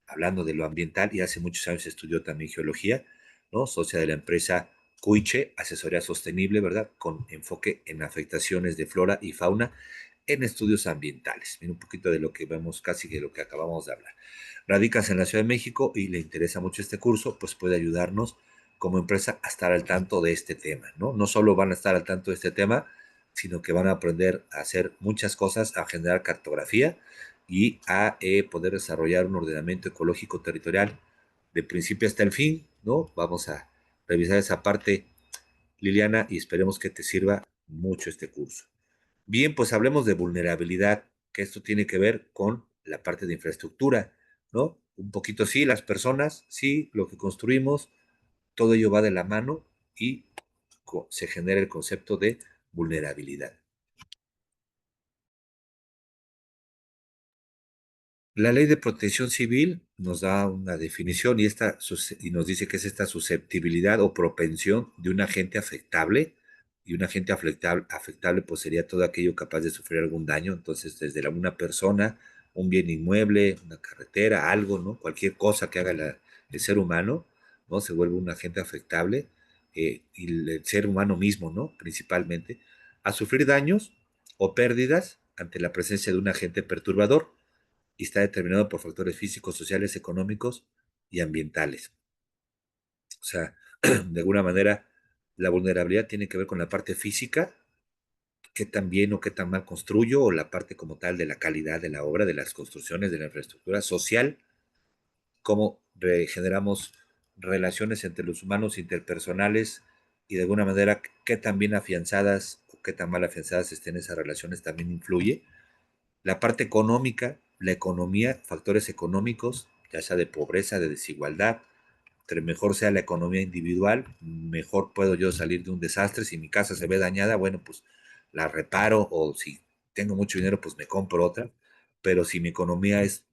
hablando de lo ambiental, y hace muchos años estudió también geología, ¿no? Socia de la empresa Cuiche, asesoría sostenible, ¿verdad? Con enfoque en afectaciones de flora y fauna en estudios ambientales. Mira un poquito de lo que vemos, casi de lo que acabamos de hablar. Radicas en la Ciudad de México y le interesa mucho este curso, pues puede ayudarnos como empresa a estar al tanto de este tema, ¿no? No solo van a estar al tanto de este tema, sino que van a aprender a hacer muchas cosas, a generar cartografía y a poder desarrollar un ordenamiento ecológico territorial de principio hasta el fin, ¿no? Vamos a revisar esa parte, Liliana, y esperemos que te sirva mucho este curso. Bien, pues hablemos de vulnerabilidad, que esto tiene que ver con la parte de infraestructura, ¿no? Un poquito sí, las personas, sí, lo que construimos, todo ello va de la mano y se genera el concepto de vulnerabilidad. La ley de protección civil nos da una definición y nos dice que es esta susceptibilidad o propensión de un agente afectable, y un agente afectable pues sería todo aquello capaz de sufrir algún daño. Entonces, desde una persona, un bien inmueble, una carretera, algo, ¿no? Cualquier cosa que haga el ser humano, ¿no? Se vuelve un agente afectable, y el ser humano mismo, ¿no? Principalmente, a sufrir daños o pérdidas ante la presencia de un agente perturbador, y está determinado por factores físicos, sociales, económicos y ambientales. O sea, de alguna manera, la vulnerabilidad tiene que ver con la parte física, qué tan bien o qué tan mal construyo, o la parte como tal de la calidad de la obra, de las construcciones, de la infraestructura social, cómo generamos relaciones entre los humanos interpersonales, y de alguna manera qué tan bien afianzadas o qué tan mal afianzadas estén esas relaciones también influye. La parte económica, la economía, factores económicos, ya sea de pobreza, de desigualdad. Entre mejor sea la economía individual, mejor puedo yo salir de un desastre. Si mi casa se ve dañada, bueno, pues la reparo, o si tengo mucho dinero, pues me compro otra. Pero si mi economía es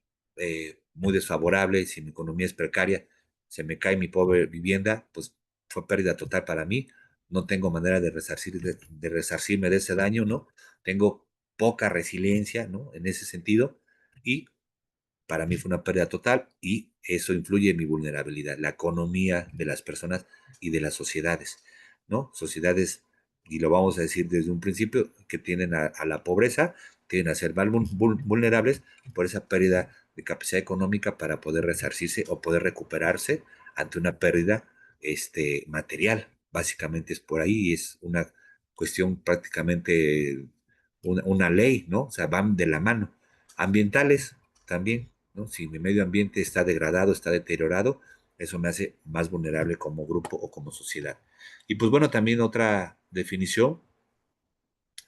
muy desfavorable, si mi economía es precaria, se me cae mi pobre vivienda, pues fue pérdida total para mí. No tengo manera de resarcirme de ese daño, ¿no? Tengo poca resiliencia, ¿no? En ese sentido, y para mí fue una pérdida total, y eso influye en mi vulnerabilidad, la economía de las personas y de las sociedades, ¿no? Sociedades, y lo vamos a decir desde un principio, que tienden a la pobreza, tienden a ser vulnerables por esa pérdida de capacidad económica para poder resarcirse o poder recuperarse ante una pérdida material. Básicamente es por ahí, y es una cuestión prácticamente una ley, ¿no? O sea, van de la mano. Ambientales también, ¿no? Si mi medio ambiente está degradado, está deteriorado, eso me hace más vulnerable como grupo o como sociedad. Y pues bueno, también otra definición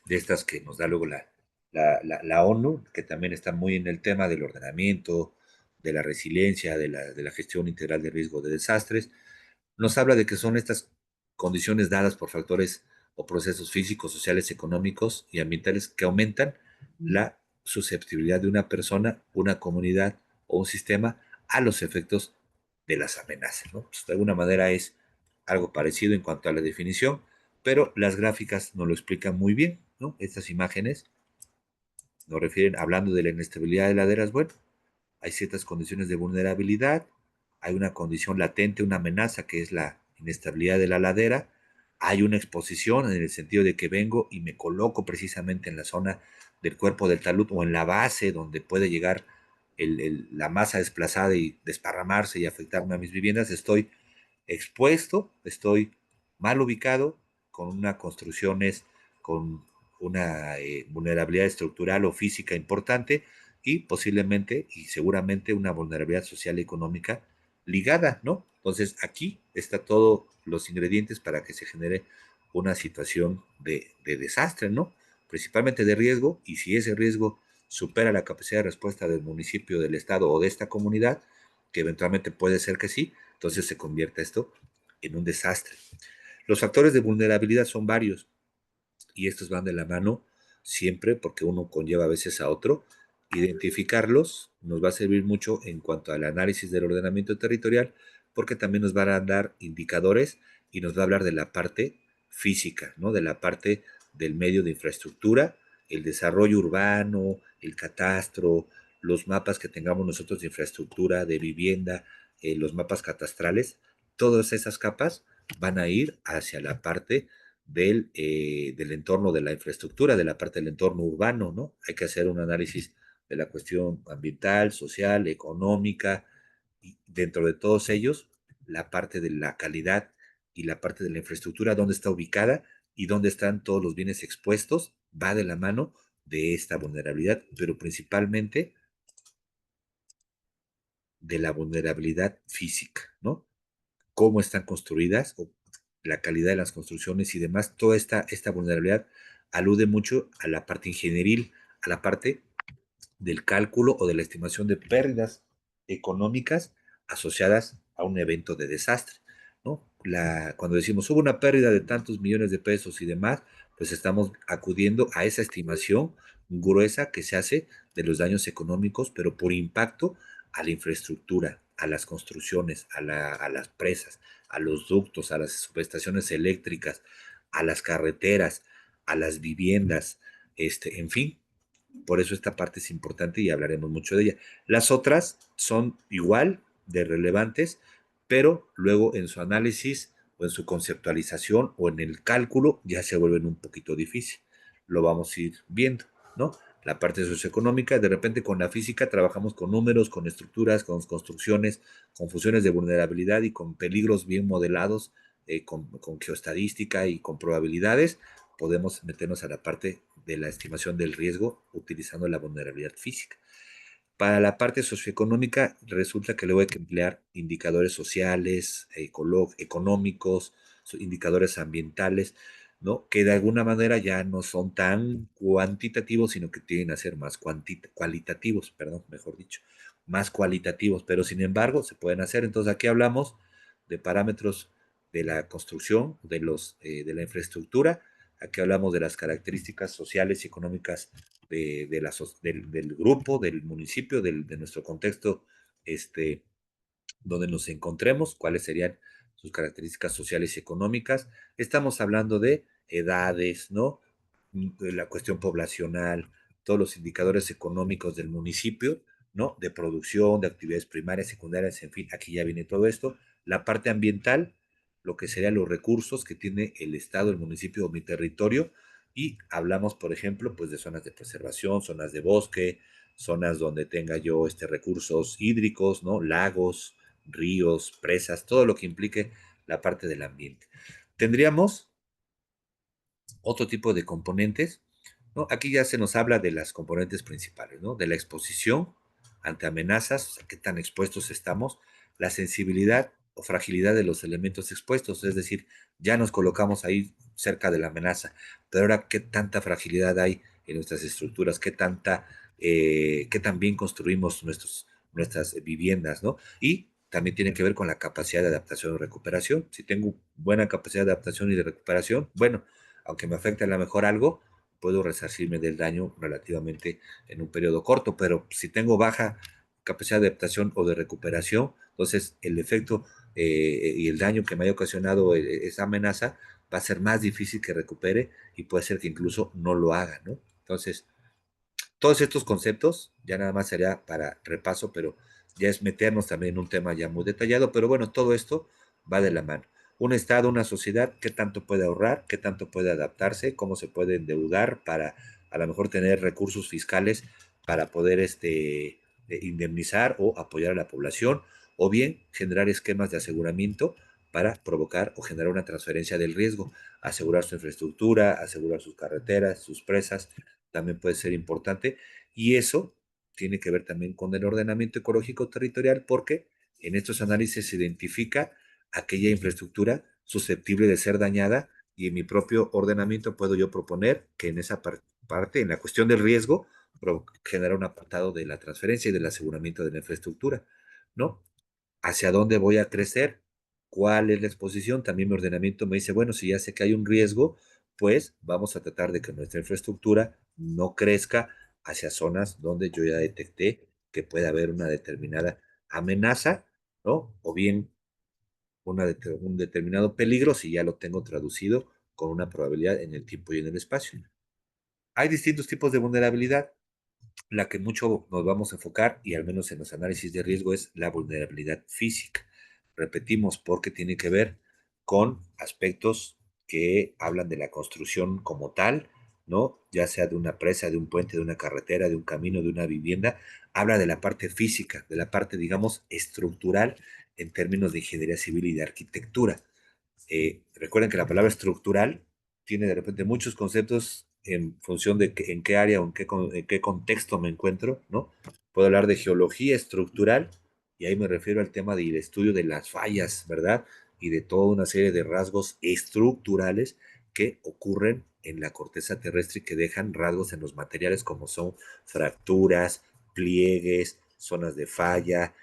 de estas que nos da luego la ONU, que también está muy en el tema del ordenamiento, de la resiliencia, de la gestión integral de riesgo de desastres, nos habla de que son estas condiciones dadas por factores o procesos físicos, sociales, económicos y ambientales que aumentan la susceptibilidad de una persona, una comunidad o un sistema a los efectos de las amenazas, ¿no? Pues de alguna manera es algo parecido en cuanto a la definición, pero las gráficas nos lo explican muy bien, ¿no? Estas imágenes nos refieren, hablando de la inestabilidad de laderas, bueno, hay ciertas condiciones de vulnerabilidad, hay una condición latente, una amenaza, que es la inestabilidad de la ladera, hay una exposición en el sentido de que vengo y me coloco precisamente en la zona del cuerpo del talud, o en la base donde puede llegar la masa desplazada y desparramarse y afectarme a mis viviendas. Estoy expuesto, estoy mal ubicado, con una construcciones, con una vulnerabilidad estructural o física importante, y posiblemente y seguramente una vulnerabilidad social y económica ligada, ¿no? Entonces aquí está todos los ingredientes para que se genere una situación de desastre, ¿no? Principalmente de riesgo, y si ese riesgo supera la capacidad de respuesta del municipio, del estado o de esta comunidad, que eventualmente puede ser que sí, entonces se convierte esto en un desastre. Los factores de vulnerabilidad son varios, y estos van de la mano siempre, porque uno conlleva a veces a otro. Identificarlos nos va a servir mucho en cuanto al análisis del ordenamiento territorial, porque también nos van a dar indicadores y nos va a hablar de la parte física, ¿no? De la parte del medio de infraestructura, el desarrollo urbano, el catastro, los mapas que tengamos nosotros de infraestructura, de vivienda, los mapas catastrales, todas esas capas van a ir hacia la parte del entorno de la infraestructura, de la parte del entorno urbano, ¿no? Hay que hacer un análisis de la cuestión ambiental, social, económica, y dentro de todos ellos, la parte de la calidad y la parte de la infraestructura, dónde está ubicada y dónde están todos los bienes expuestos, va de la mano de esta vulnerabilidad, pero principalmente de la vulnerabilidad física, ¿no? Cómo están construidas, o la calidad de las construcciones y demás, toda esta vulnerabilidad alude mucho a la parte ingenieril, a la parte del cálculo o de la estimación de pérdidas económicas asociadas a un evento de desastre, ¿no? Cuando decimos hubo una pérdida de tantos millones de pesos y demás, pues estamos acudiendo a esa estimación gruesa que se hace de los daños económicos, pero por impacto a la infraestructura, a las construcciones, a las presas, a los ductos, a las subestaciones eléctricas, a las carreteras, a las viviendas, en fin, por eso esta parte es importante y hablaremos mucho de ella. Las otras son igual de relevantes, pero luego en su análisis o en su conceptualización o en el cálculo ya se vuelven un poquito difícil. Lo vamos a ir viendo, ¿no? La parte socioeconómica, de repente con la física trabajamos con números, con estructuras, con construcciones, con funciones de vulnerabilidad y con peligros bien modelados, con geoestadística y con probabilidades, podemos meternos a la parte de la estimación del riesgo utilizando la vulnerabilidad física. Para la parte socioeconómica, resulta que luego hay que emplear indicadores sociales, económicos, indicadores ambientales, ¿no? Que de alguna manera ya no son tan cuantitativos, sino que tienden a ser más cualitativos, perdón, mejor dicho, más cualitativos, pero sin embargo se pueden hacer. Entonces aquí hablamos de parámetros de la construcción, de la infraestructura, aquí hablamos de las características sociales y económicas del grupo, del municipio, de nuestro contexto, donde nos encontremos, cuáles serían sus características sociales y económicas. Estamos hablando de edades, ¿no? De la cuestión poblacional, todos los indicadores económicos del municipio, ¿no? De producción, de actividades primarias, secundarias, en fin, aquí ya viene todo esto. La parte ambiental, lo que serían los recursos que tiene el Estado, el municipio o mi territorio, y hablamos, por ejemplo, pues de zonas de preservación, zonas de bosque, zonas donde tenga yo recursos hídricos, ¿no? Lagos, ríos, presas, todo lo que implique la parte del ambiente. Tendríamos otro tipo de componentes, ¿no? Aquí ya se nos habla de las componentes principales, ¿no? De la exposición ante amenazas, o sea, qué tan expuestos estamos, la sensibilidad o fragilidad de los elementos expuestos, es decir, ya nos colocamos ahí cerca de la amenaza, pero ahora qué tanta fragilidad hay en nuestras estructuras, qué tan bien construimos nuestras viviendas, ¿no? Y también tiene que ver con la capacidad de adaptación y recuperación. Si tengo buena capacidad de adaptación y de recuperación, bueno, aunque me afecte a lo mejor algo, puedo resarcirme del daño relativamente en un periodo corto, pero si tengo baja capacidad de adaptación o de recuperación, entonces el efecto y el daño que me haya ocasionado esa amenaza va a ser más difícil que recupere y puede ser que incluso no lo haga, ¿no? Entonces, todos estos conceptos, ya nada más sería para repaso, pero ya es meternos también en un tema ya muy detallado, pero bueno, todo esto va de la mano. Un Estado, una sociedad, qué tanto puede ahorrar, qué tanto puede adaptarse, cómo se puede endeudar para a lo mejor tener recursos fiscales para poder indemnizar o apoyar a la población, o bien generar esquemas de aseguramiento para provocar o generar una transferencia del riesgo, asegurar su infraestructura, asegurar sus carreteras, sus presas, también puede ser importante. Y eso tiene que ver también con el ordenamiento ecológico territorial, porque en estos análisis se identifica aquella infraestructura susceptible de ser dañada y en mi propio ordenamiento puedo yo proponer que en esa parte, en la cuestión del riesgo, generar un apartado de la transferencia y del aseguramiento de la infraestructura, ¿no? ¿Hacia dónde voy a crecer? ¿Cuál es la exposición? También mi ordenamiento me dice, bueno, si ya sé que hay un riesgo, pues vamos a tratar de que nuestra infraestructura no crezca hacia zonas donde yo ya detecté que puede haber una determinada amenaza, ¿no? O bien un determinado peligro si ya lo tengo traducido con una probabilidad en el tiempo y en el espacio. Hay distintos tipos de vulnerabilidad. La que mucho nos vamos a enfocar, y al menos en los análisis de riesgo, es la vulnerabilidad física. Repetimos, porque tiene que ver con aspectos que hablan de la construcción como tal, ¿no? Ya sea de una presa, de un puente, de una carretera, de un camino, de una vivienda. Habla de la parte física, de la parte, digamos, estructural en términos de ingeniería civil y de arquitectura. Recuerden que la palabra estructural tiene de repente muchos conceptos en función de en qué área o en qué contexto me encuentro, ¿no? Puedo hablar de geología estructural y ahí me refiero al tema del estudio de las fallas, ¿verdad? Y de toda una serie de rasgos estructurales que ocurren en la corteza terrestre y que dejan rasgos en los materiales como son fracturas, pliegues, zonas de falla,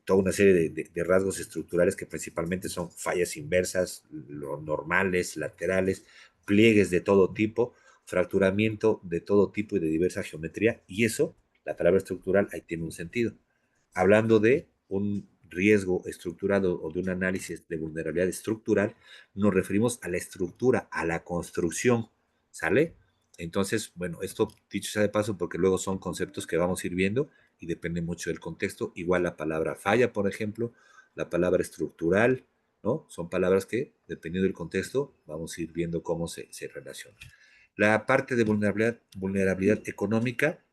toda una serie de rasgos estructurales que principalmente son fallas inversas, normales, laterales, pliegues de todo tipo, fracturamiento de todo tipo y de diversa geometría, y eso, la palabra estructural, ahí tiene un sentido. Hablando de un riesgo estructurado o de un análisis de vulnerabilidad estructural, nos referimos a la estructura, a la construcción, ¿sale? Entonces, bueno, esto dicho sea de paso, porque luego son conceptos que vamos a ir viendo y depende mucho del contexto. Igual la palabra falla, por ejemplo, la palabra estructural, ¿no? Son palabras que, dependiendo del contexto, vamos a ir viendo cómo se relacionan. La parte de vulnerabilidad económica,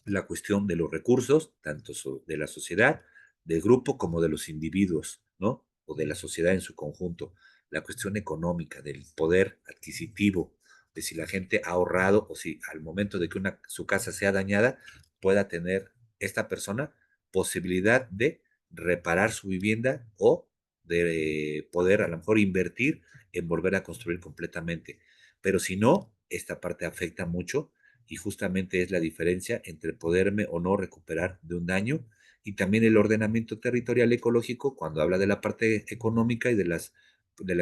la cuestión de los recursos, tanto de la sociedad, del grupo, como de los individuos, ¿no? O de la sociedad en su conjunto. La cuestión económica, del poder adquisitivo, de si la gente ha ahorrado o si al momento de que su casa sea dañada, pueda tener esta persona posibilidad de reparar su vivienda o de poder a lo mejor invertir en volver a construir completamente. Pero si no, esta parte afecta mucho y justamente es la diferencia entre poderme o no recuperar de un daño y también el ordenamiento territorial ecológico cuando habla de la parte económica y de la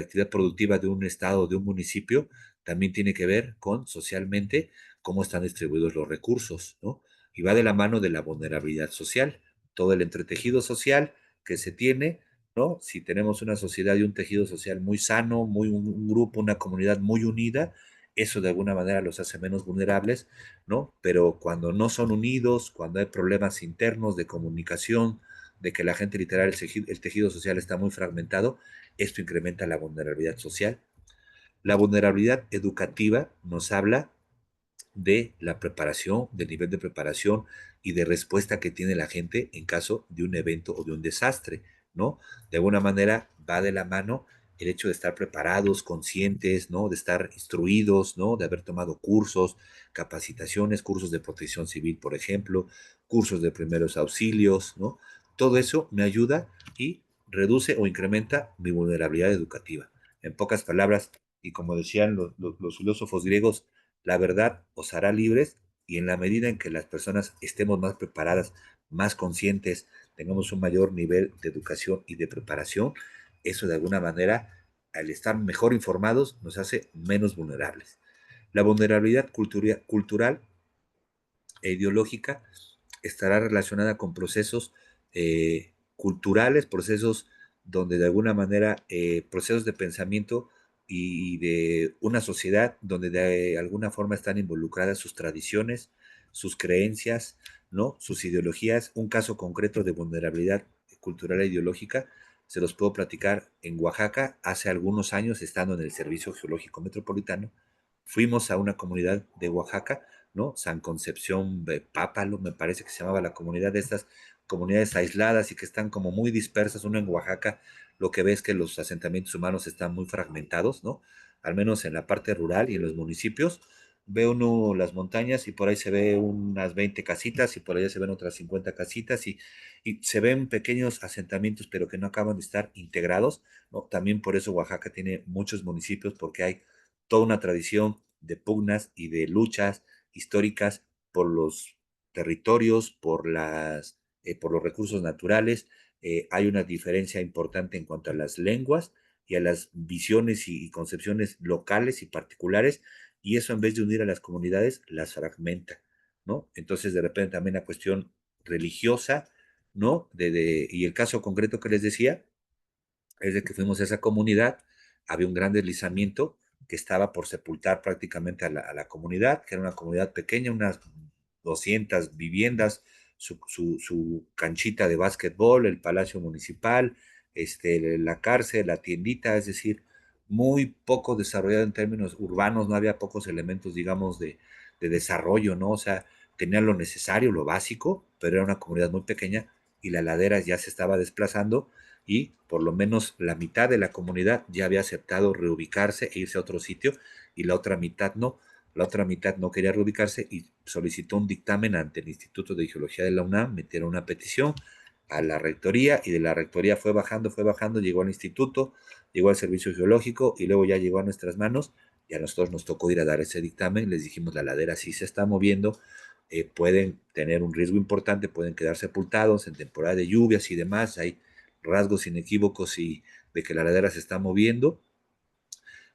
actividad productiva de un estado o de un municipio, también tiene que ver con socialmente cómo están distribuidos los recursos, ¿no? Y va de la mano de la vulnerabilidad social, todo el entretejido social que se tiene, ¿no? Si tenemos una sociedad y un tejido social muy sano, un grupo, una comunidad muy unida, eso de alguna manera los hace menos vulnerables, ¿no? Pero cuando no son unidos, cuando hay problemas internos de comunicación, de que la gente literal, el tejido social está muy fragmentado, esto incrementa la vulnerabilidad social. La vulnerabilidad educativa nos habla de la preparación, del nivel de preparación y de respuesta que tiene la gente en caso de un evento o de un desastre, ¿no? De alguna manera va de la mano el hecho de estar preparados, conscientes, ¿no? De estar instruidos, ¿no? De haber tomado cursos, capacitaciones, cursos de protección civil, por ejemplo, cursos de primeros auxilios, ¿no? Todo eso me ayuda y reduce o incrementa mi vulnerabilidad educativa. En pocas palabras, y como decían los filósofos griegos, la verdad os hará libres y en la medida en que las personas estemos más preparadas, más conscientes, tengamos un mayor nivel de educación y de preparación, eso de alguna manera, al estar mejor informados, nos hace menos vulnerables. La vulnerabilidad cultural e ideológica estará relacionada con procesos culturales, procesos donde de alguna manera, procesos de pensamiento y de una sociedad donde de alguna forma están involucradas sus tradiciones, sus creencias, ¿no? Sus ideologías. Un caso concreto de vulnerabilidad cultural e ideológica se los puedo platicar en Oaxaca. Hace algunos años, estando en el Servicio Geológico Metropolitano, fuimos a una comunidad de Oaxaca, ¿no? San Concepción de Pápalo, me parece que se llamaba la comunidad, de estas comunidades aisladas y que están como muy dispersas. Uno en Oaxaca lo que ve es que los asentamientos humanos están muy fragmentados, ¿no? Al menos en la parte rural y en los municipios. Ve uno las montañas y por ahí se ve unas 20 casitas y por allá se ven otras 50 casitas y se ven pequeños asentamientos pero que no acaban de estar integrados, ¿no? También por eso Oaxaca tiene muchos municipios porque hay toda una tradición de pugnas y de luchas históricas por los territorios, por los recursos naturales. Hay una diferencia importante en cuanto a las lenguas y a las visiones y concepciones locales y particulares, y eso en vez de unir a las comunidades, las fragmenta, ¿no? Entonces, de repente también la cuestión religiosa, ¿no? Y el caso concreto que les decía, es de que fuimos a esa comunidad, había un gran deslizamiento que estaba por sepultar prácticamente a la comunidad, que era una comunidad pequeña, unas 200 viviendas, su canchita de básquetbol, el palacio municipal, la cárcel, la tiendita, es decir, muy poco desarrollado en términos urbanos, no había pocos elementos, digamos, de desarrollo, ¿no? O sea, tenían lo necesario, lo básico, pero era una comunidad muy pequeña y la ladera ya se estaba desplazando y por lo menos la mitad de la comunidad ya había aceptado reubicarse e irse a otro sitio y la otra mitad no. La otra mitad no quería reubicarse y solicitó un dictamen ante el Instituto de Geología de la UNAM, metieron una petición a la rectoría y de la rectoría fue bajando, llegó al instituto, llegó al servicio geológico y luego ya llegó a nuestras manos y a nosotros nos tocó ir a dar ese dictamen. Les dijimos, la ladera sí se está moviendo, pueden tener un riesgo importante, pueden quedar sepultados en temporada de lluvias y demás, hay rasgos inequívocos y de que la ladera se está moviendo.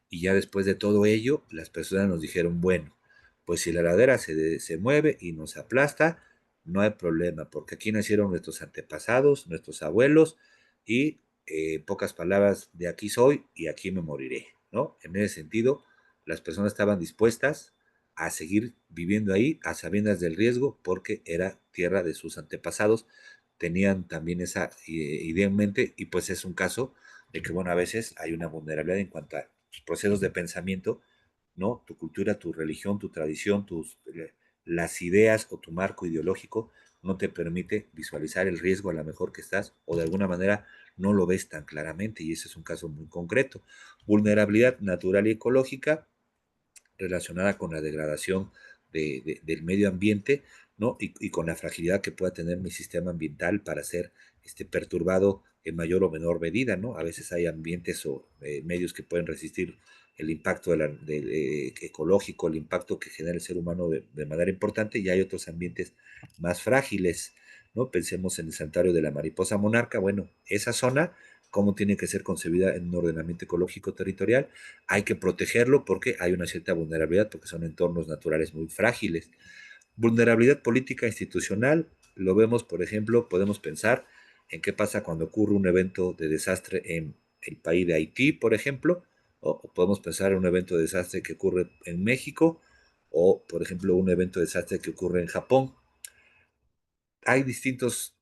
Y ya después de todo ello, las personas nos dijeron, bueno, pues si la ladera se mueve y nos aplasta, no hay problema, porque aquí nacieron nuestros antepasados, nuestros abuelos, y pocas palabras, de aquí soy y aquí me moriré, ¿no? En ese sentido, las personas estaban dispuestas a seguir viviendo ahí a sabiendas del riesgo, porque era tierra de sus antepasados, tenían también esa idea en mente, y pues es un caso de que, bueno, a veces hay una vulnerabilidad en cuanto a procesos de pensamiento, ¿no? Tu cultura, tu religión, tu tradición, las ideas o tu marco ideológico no te permite visualizar el riesgo a lo mejor que estás o de alguna manera no lo ves tan claramente y ese es un caso muy concreto. Vulnerabilidad natural y ecológica relacionada con la degradación del medio ambiente, ¿no? Y con la fragilidad que pueda tener mi sistema ambiental para ser perturbado en mayor o menor medida, ¿no? A veces hay ambientes o medios que pueden resistir el impacto ecológico, el impacto que genera el ser humano de manera importante, y hay otros ambientes más frágiles, ¿no? Pensemos en el santuario de la mariposa monarca. Bueno, esa zona, cómo tiene que ser concebida en un ordenamiento ecológico territorial, hay que protegerlo porque hay una cierta vulnerabilidad, porque son entornos naturales muy frágiles. Vulnerabilidad política institucional, lo vemos, por ejemplo, podemos pensar en qué pasa cuando ocurre un evento de desastre en el país de Haití, por ejemplo, o podemos pensar en un evento de desastre que ocurre en México, o, por ejemplo, un evento de desastre que ocurre en Japón. Hay distintos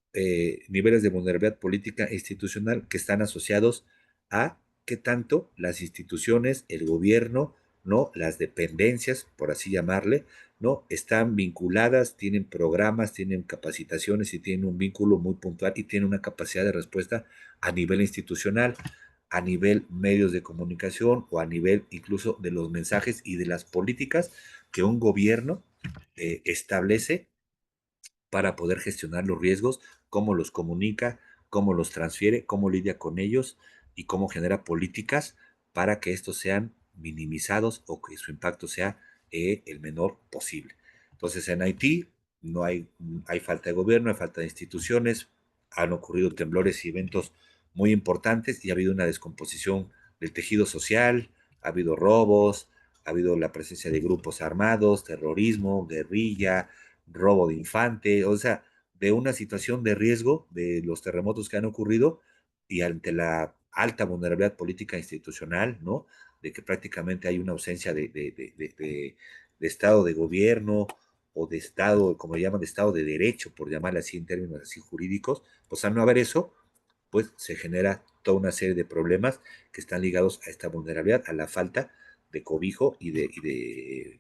niveles de vulnerabilidad política e institucional que están asociados a qué tanto las instituciones, el gobierno, ¿no? Las dependencias, por así llamarle, ¿no? Están vinculadas, tienen programas, tienen capacitaciones y tienen un vínculo muy puntual y tienen una capacidad de respuesta a nivel institucional, a nivel medios de comunicación o a nivel incluso de los mensajes y de las políticas que un gobierno establece para poder gestionar los riesgos, cómo los comunica, cómo los transfiere, cómo lidia con ellos y cómo genera políticas para que estos sean minimizados o que su impacto sea el menor posible. Entonces, en Haití no hay falta de gobierno, hay falta de instituciones, han ocurrido temblores y eventos muy importantes y ha habido una descomposición del tejido social, ha habido robos, ha habido la presencia de grupos armados, terrorismo, guerrilla, robo de infante, o sea, de una situación de riesgo de los terremotos que han ocurrido y ante la alta vulnerabilidad política institucional, ¿no? De que prácticamente hay una ausencia de estado de gobierno o de estado, como llaman, de estado de derecho, por llamarle así en términos así jurídicos, pues al no haber eso, pues se genera toda una serie de problemas que están ligados a esta vulnerabilidad, a la falta de cobijo y de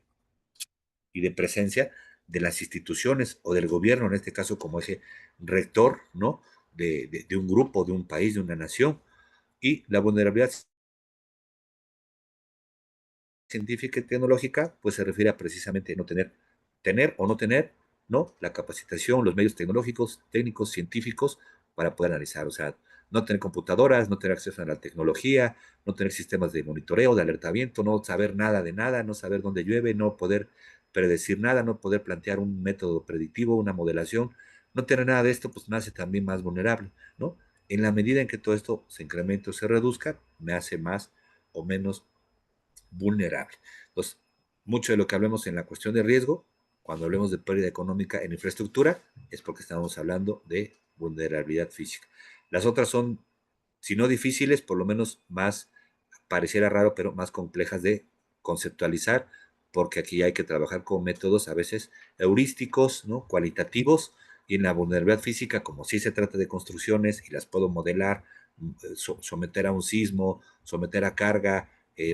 presencia de las instituciones o del gobierno, en este caso como ese rector, ¿no? De un grupo, de un país, de una nación. Y la vulnerabilidad científica y tecnológica, pues se refiere a precisamente no tener o no tener, ¿no? La capacitación, los medios tecnológicos, técnicos, científicos para poder analizar, o sea, no tener computadoras, no tener acceso a la tecnología, no tener sistemas de monitoreo, de alertamiento, no saber nada de nada, no saber dónde llueve, no poder predecir nada, no poder plantear un método predictivo, una modelación, no tener nada de esto, pues me hace también más vulnerable, ¿no? En la medida en que todo esto se incremente o se reduzca, me hace más o menos vulnerable. Entonces, mucho de lo que hablemos en la cuestión de riesgo, cuando hablemos de pérdida económica en infraestructura, es porque estamos hablando de vulnerabilidad física. Las otras son, si no difíciles, por lo menos más, pareciera raro, pero más complejas de conceptualizar, porque aquí hay que trabajar con métodos a veces heurísticos, ¿no? Cualitativos, y en la vulnerabilidad física, como sí se trata de construcciones y las puedo modelar, someter a un sismo, someter a carga,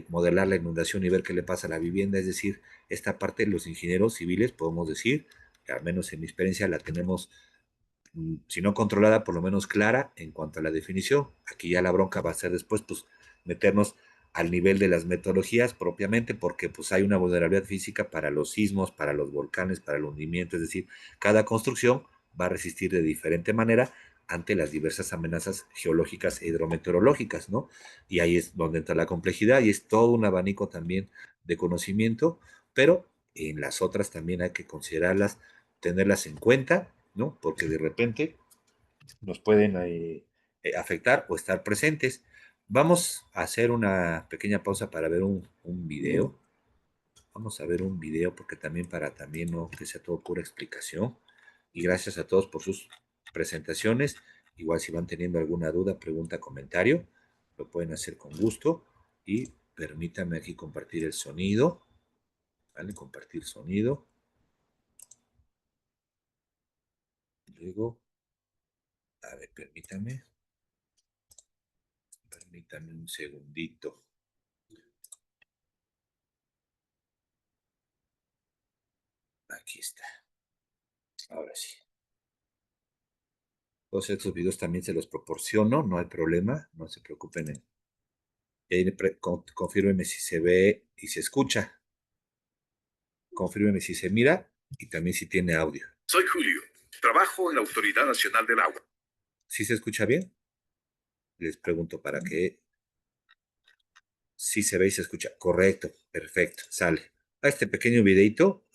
modelar la inundación y ver qué le pasa a la vivienda, es decir, esta parte los ingenieros civiles podemos decir, que al menos en mi experiencia la tenemos, si no controlada, por lo menos clara en cuanto a la definición. Aquí ya la bronca va a ser después, pues, meternos al nivel de las metodologías propiamente, porque pues hay una vulnerabilidad física para los sismos, para los volcanes, para el hundimiento, es decir, cada construcción va a resistir de diferente manera ante las diversas amenazas geológicas e hidrometeorológicas, ¿no? Y ahí es donde entra la complejidad y es todo un abanico también de conocimiento, pero en las otras también hay que considerarlas, tenerlas en cuenta, ¿no? Porque de repente nos pueden afectar o estar presentes. Vamos a hacer una pequeña pausa para ver un video. Vamos a ver un video porque también para también no que sea todo pura explicación. Y gracias a todos por sus presentaciones. Igual si van teniendo alguna duda, pregunta, comentario, lo pueden hacer con gusto. Y permítanme aquí compartir el sonido. ¿Vale? Compartir sonido. Luego, a ver, permítanme un segundito. Aquí está. Ahora sí. Todos estos videos también se los proporciono, no hay problema, no se preocupen. Confírmenme si se ve y se escucha. Confírmenme si se mira y también si tiene audio. Soy Julio. Trabajo en la Autoridad Nacional del Agua. ¿Sí se escucha bien? Les pregunto para que sí se ve y se escucha. Correcto, perfecto, sale. A este pequeño videito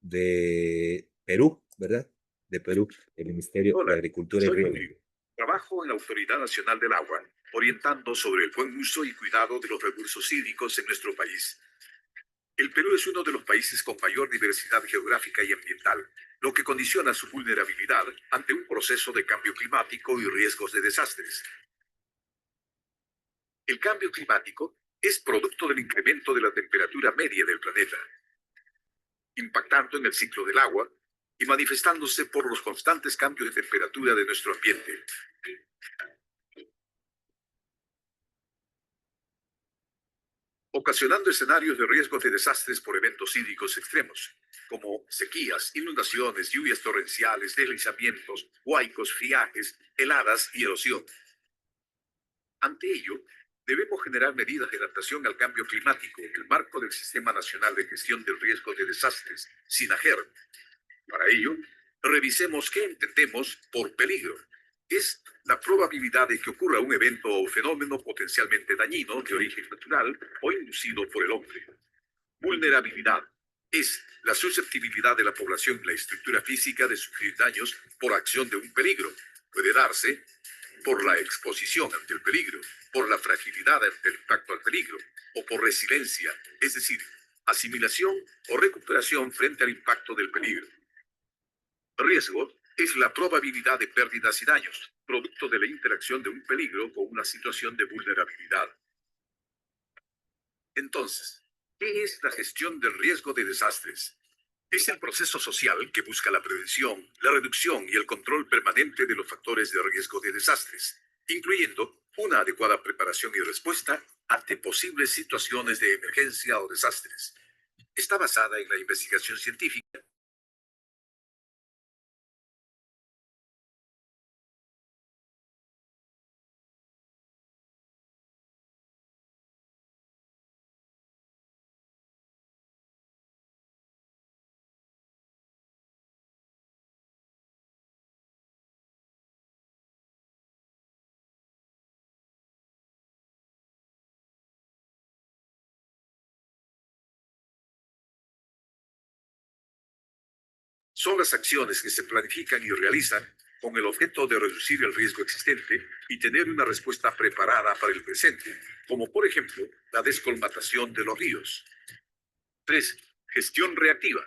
de Perú, ¿verdad? De Perú, el Ministerio Hola, de Agricultura y soy Riego. Julio. Trabajo en la Autoridad Nacional del Agua, orientando sobre el buen uso y cuidado de los recursos hídricos en nuestro país. El Perú es uno de los países con mayor diversidad geográfica y ambiental, lo que condiciona su vulnerabilidad ante un proceso de cambio climático y riesgos de desastres. El cambio climático es producto del incremento de la temperatura media del planeta, impactando en el ciclo del agua y manifestándose por los constantes cambios de temperatura de nuestro ambiente. Ocasionando escenarios de riesgos de desastres por eventos hídricos extremos, como sequías, inundaciones, lluvias torrenciales, deslizamientos, huaicos, friajes, heladas y erosión. Ante ello, debemos generar medidas de adaptación al cambio climático en el marco del Sistema Nacional de Gestión del Riesgo de Desastres, SINAGER. Para ello, revisemos qué entendemos por peligro. Es la probabilidad de que ocurra un evento o fenómeno potencialmente dañino de origen natural o inducido por el hombre. Vulnerabilidad es la susceptibilidad de la población y la estructura física de sufrir daños por acción de un peligro. Puede darse por la exposición ante el peligro, por la fragilidad ante el impacto al peligro, o por resiliencia, es decir, asimilación o recuperación frente al impacto del peligro. Riesgo es la probabilidad de pérdidas y daños, producto de la interacción de un peligro con una situación de vulnerabilidad. Entonces, ¿qué es la gestión del riesgo de desastres? Es el proceso social que busca la prevención, la reducción y el control permanente de los factores de riesgo de desastres, incluyendo una adecuada preparación y respuesta ante posibles situaciones de emergencia o desastres. Está basada en la investigación científica. Son las acciones que se planifican y realizan con el objeto de reducir el riesgo existente y tener una respuesta preparada para el presente, como por ejemplo la descolmatación de los ríos. 3. Gestión reactiva.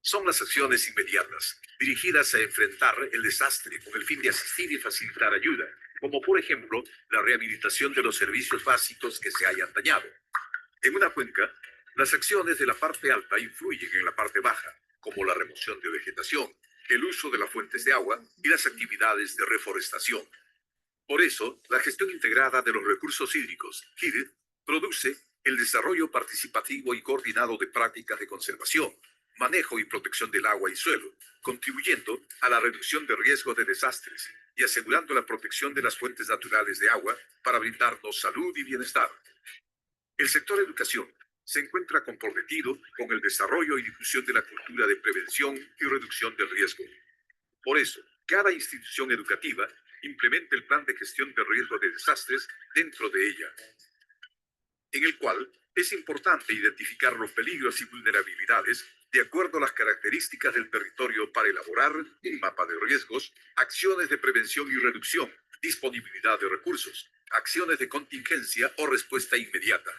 Son las acciones inmediatas, dirigidas a enfrentar el desastre con el fin de asistir y facilitar ayuda, como por ejemplo la rehabilitación de los servicios básicos que se hayan dañado. En una cuenca, Las acciones de la parte alta influyen en la parte baja, como la remoción de vegetación, el uso de las fuentes de agua y las actividades de reforestación. Por eso, la gestión integrada de los recursos hídricos, GIR, produce el desarrollo participativo y coordinado de prácticas de conservación, manejo y protección del agua y suelo, contribuyendo a la reducción de riesgos de desastres y asegurando la protección de las fuentes naturales de agua para brindarnos salud y bienestar. El sector educación se encuentra comprometido con el desarrollo y difusión de la cultura de prevención y reducción del riesgo. Por eso, cada institución educativa implementa el plan de gestión de riesgo de desastres dentro de ella, en el cual es importante identificar los peligros y vulnerabilidades de acuerdo a las características del territorio para elaborar un mapa de riesgos, acciones de prevención y reducción, disponibilidad de recursos, acciones de contingencia o respuesta inmediata.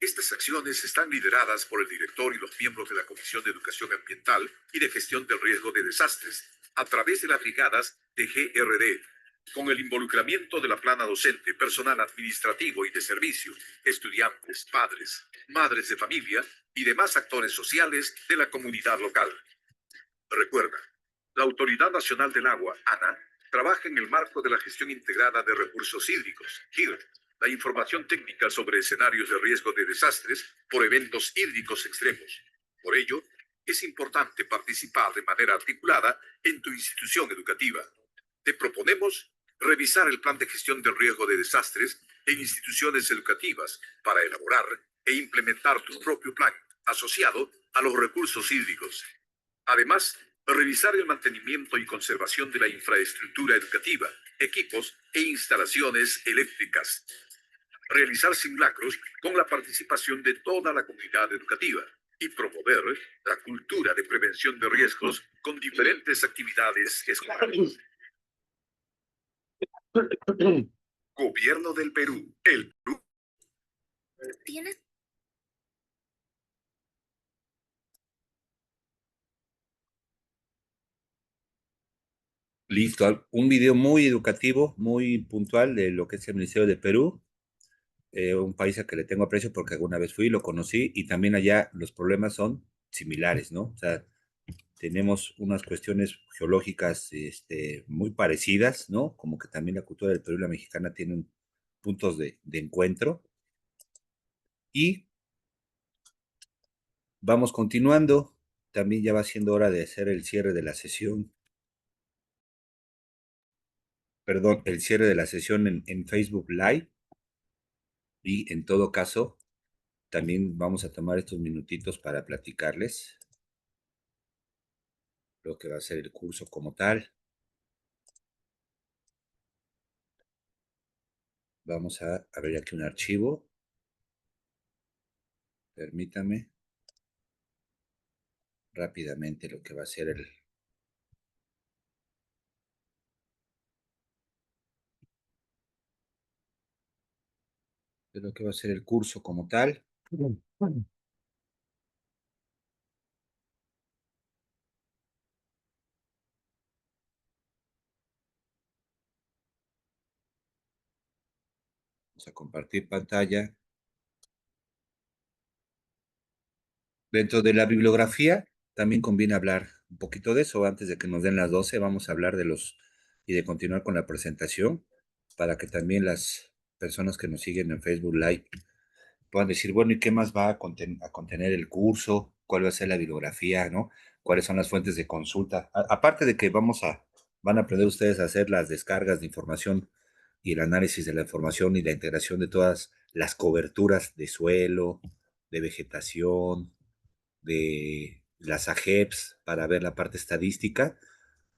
Estas acciones están lideradas por el director y los miembros de la Comisión de Educación Ambiental y de Gestión del Riesgo de Desastres, a través de las brigadas de GRD, con el involucramiento de la plana docente, personal administrativo y de servicio, estudiantes, padres, madres de familia y demás actores sociales de la comunidad local. Recuerda, la Autoridad Nacional del Agua, ANA, trabaja en el marco de la gestión integrada de recursos hídricos, GIR, la información técnica sobre escenarios de riesgo de desastres por eventos hídricos extremos. Por ello, es importante participar de manera articulada en tu institución educativa. Te proponemos revisar el plan de gestión del riesgo de desastres en instituciones educativas para elaborar e implementar tu propio plan asociado a los recursos hídricos. Además, revisar el mantenimiento y conservación de la infraestructura educativa, equipos e instalaciones eléctricas. Realizar simulacros con la participación de toda la comunidad educativa y promover la cultura de prevención de riesgos con diferentes actividades escolares. Gobierno del Perú. El Perú tiene. Listo, un video muy educativo, muy puntual de lo que es el Ministerio de Perú, un país a que le tengo aprecio porque alguna vez fui, lo conocí y también allá los problemas son similares, ¿no? O sea, tenemos unas cuestiones geológicas muy parecidas, ¿no? Como que también la cultura del Perú y la mexicana tienen puntos de encuentro. Y vamos continuando, también ya va siendo hora de hacer el cierre de la sesión. Perdón, el cierre de la sesión en Facebook Live. Y en todo caso, también vamos a tomar estos minutitos para platicarles lo que va a ser el curso como tal. Vamos a abrir aquí un archivo. Permítame rápidamente lo que va a ser el curso como tal. Vamos a compartir pantalla. Dentro de la bibliografía, también conviene hablar un poquito de eso. Antes de que nos den las 12, vamos a hablar y de continuar con la presentación, para que también las personas que nos siguen en Facebook Live puedan decir, bueno, ¿y qué más va a contener el curso? ¿Cuál va a ser la bibliografía, no? ¿Cuáles son las fuentes de consulta? Aparte de que van a aprender ustedes a hacer las descargas de información y el análisis de la información y la integración de todas las coberturas de suelo, de vegetación, de las AGEPS para ver la parte estadística,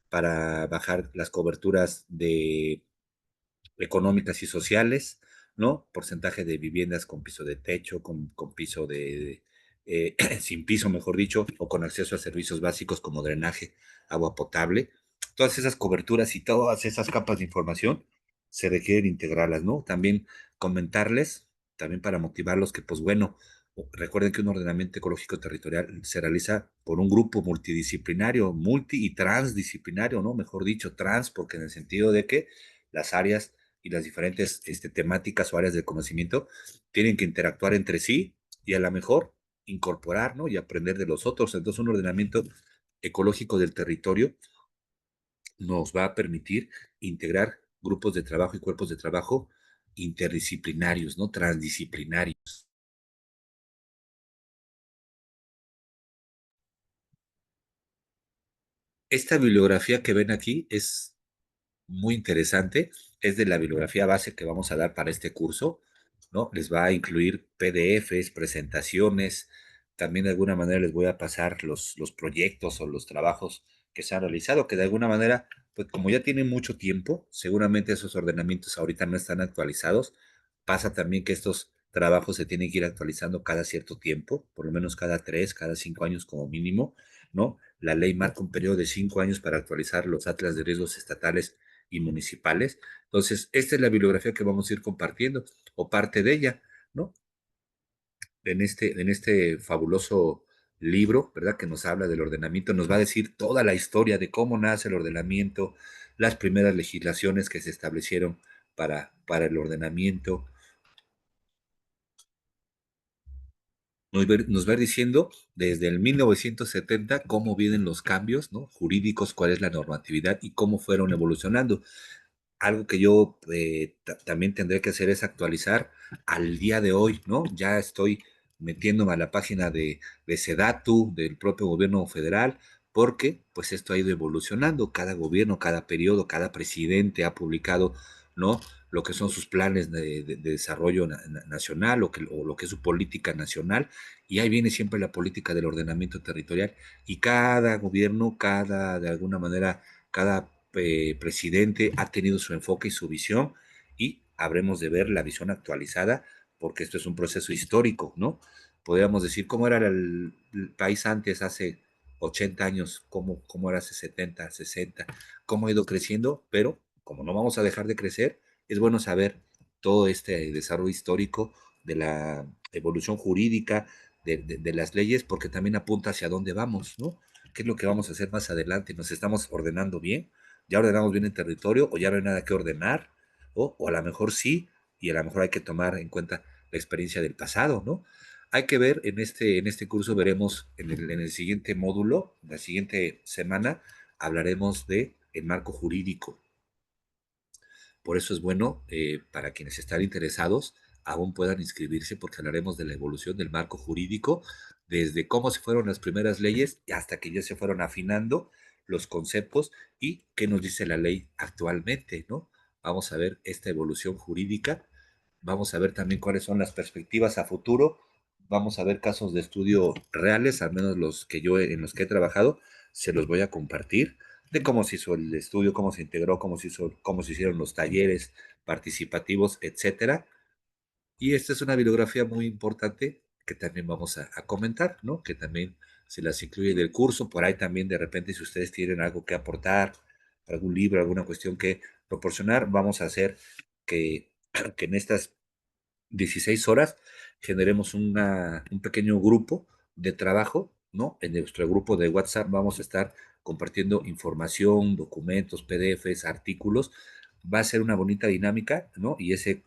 para bajar las coberturas económicas y sociales, ¿no? Porcentaje de viviendas con piso de techo, con piso sin piso, mejor dicho, o con acceso a servicios básicos como drenaje, agua potable. Todas esas coberturas y todas esas capas de información se requieren integrarlas, ¿no? También comentarles, también para motivarlos que, pues bueno, recuerden que un ordenamiento ecológico territorial se realiza por un grupo multidisciplinario, y transdisciplinario, ¿no? Mejor dicho, trans, porque en el sentido de que las áreas y las diferentes temáticas o áreas de conocimiento tienen que interactuar entre sí y a lo mejor incorporar, ¿no? Y aprender de los otros. Entonces, un ordenamiento ecológico del territorio nos va a permitir integrar grupos de trabajo y cuerpos de trabajo interdisciplinarios, ¿no? Transdisciplinarios. Esta bibliografía que ven aquí es muy interesante, es de la bibliografía base que vamos a dar para este curso, ¿no? Les va a incluir PDFs, presentaciones, también de alguna manera les voy a pasar los proyectos o los trabajos que se han realizado, que de alguna manera, pues como ya tienen mucho tiempo, seguramente esos ordenamientos ahorita no están actualizados. Pasa también que estos trabajos se tienen que ir actualizando cada cierto tiempo, por lo menos cada 3, cada 5 años como mínimo, ¿no? La ley marca un periodo de 5 años para actualizar los atlas de riesgos estatales y municipales. Entonces, esta es la bibliografía que vamos a ir compartiendo, o parte de ella, ¿no? En este fabuloso libro, ¿verdad? Que nos habla del ordenamiento, nos va a decir toda la historia de cómo nace el ordenamiento, las primeras legislaciones que se establecieron para el ordenamiento. Nos va a ir diciendo desde el 1970 cómo vienen los cambios, ¿no? Jurídicos, cuál es la normatividad y cómo fueron evolucionando. Algo que yo también tendré que hacer es actualizar al día de hoy, ¿no? Ya estoy metiéndome a la página de SEDATU, del propio gobierno federal, porque pues esto ha ido evolucionando. Cada gobierno, cada periodo, cada presidente ha publicado, ¿no? Lo que son sus planes de desarrollo nacional o lo que es su política nacional, y ahí viene siempre la política del ordenamiento territorial, y cada gobierno, de alguna manera, cada presidente ha tenido su enfoque y su visión, y habremos de ver la visión actualizada, porque esto es un proceso histórico, ¿no? Podríamos decir cómo era el país antes, hace 80 años, cómo era hace 70, 60, cómo ha ido creciendo, pero como no vamos a dejar de crecer, es bueno saber todo este desarrollo histórico de la evolución jurídica, de las leyes, porque también apunta hacia dónde vamos, ¿no? ¿Qué es lo que vamos a hacer más adelante? ¿Nos estamos ordenando bien? ¿Ya ordenamos bien el territorio o ya no hay nada que ordenar? O a lo mejor sí, y a lo mejor hay que tomar en cuenta la experiencia del pasado, ¿no? Hay que ver en este curso, veremos en el siguiente módulo, la siguiente semana, hablaremos de el marco jurídico. Por eso es bueno, para quienes están interesados, aún puedan inscribirse, porque hablaremos de la evolución del marco jurídico, desde cómo se fueron las primeras leyes hasta que ya se fueron afinando los conceptos y qué nos dice la ley actualmente, ¿no? Vamos a ver esta evolución jurídica, vamos a ver también cuáles son las perspectivas a futuro, vamos a ver casos de estudio reales, al menos en los que he trabajado, se los voy a compartir, de cómo se hizo el estudio, cómo se integró, cómo se hicieron los talleres participativos, etcétera. Y esta es una bibliografía muy importante que también vamos a comentar, ¿no? Que también se las incluye del curso. Por ahí también, de repente, si ustedes tienen algo que aportar, algún libro, alguna cuestión que proporcionar, vamos a hacer que, que en estas 16 horas generemos un pequeño grupo de trabajo, ¿no? En nuestro grupo de WhatsApp vamos a estar compartiendo información, documentos, PDFs, artículos. Va a ser una bonita dinámica, ¿no? Y ese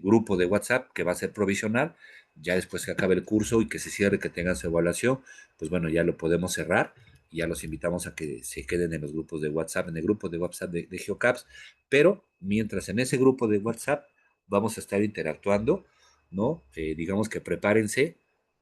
grupo de WhatsApp, que va a ser provisional, ya después que acabe el curso y que se cierre, que tengan su evaluación, pues bueno, ya lo podemos cerrar, y ya los invitamos a que se queden en los grupos de WhatsApp, en el grupo de WhatsApp de GeoCaps. Pero mientras en ese grupo de WhatsApp vamos a estar interactuando, ¿no? Digamos que prepárense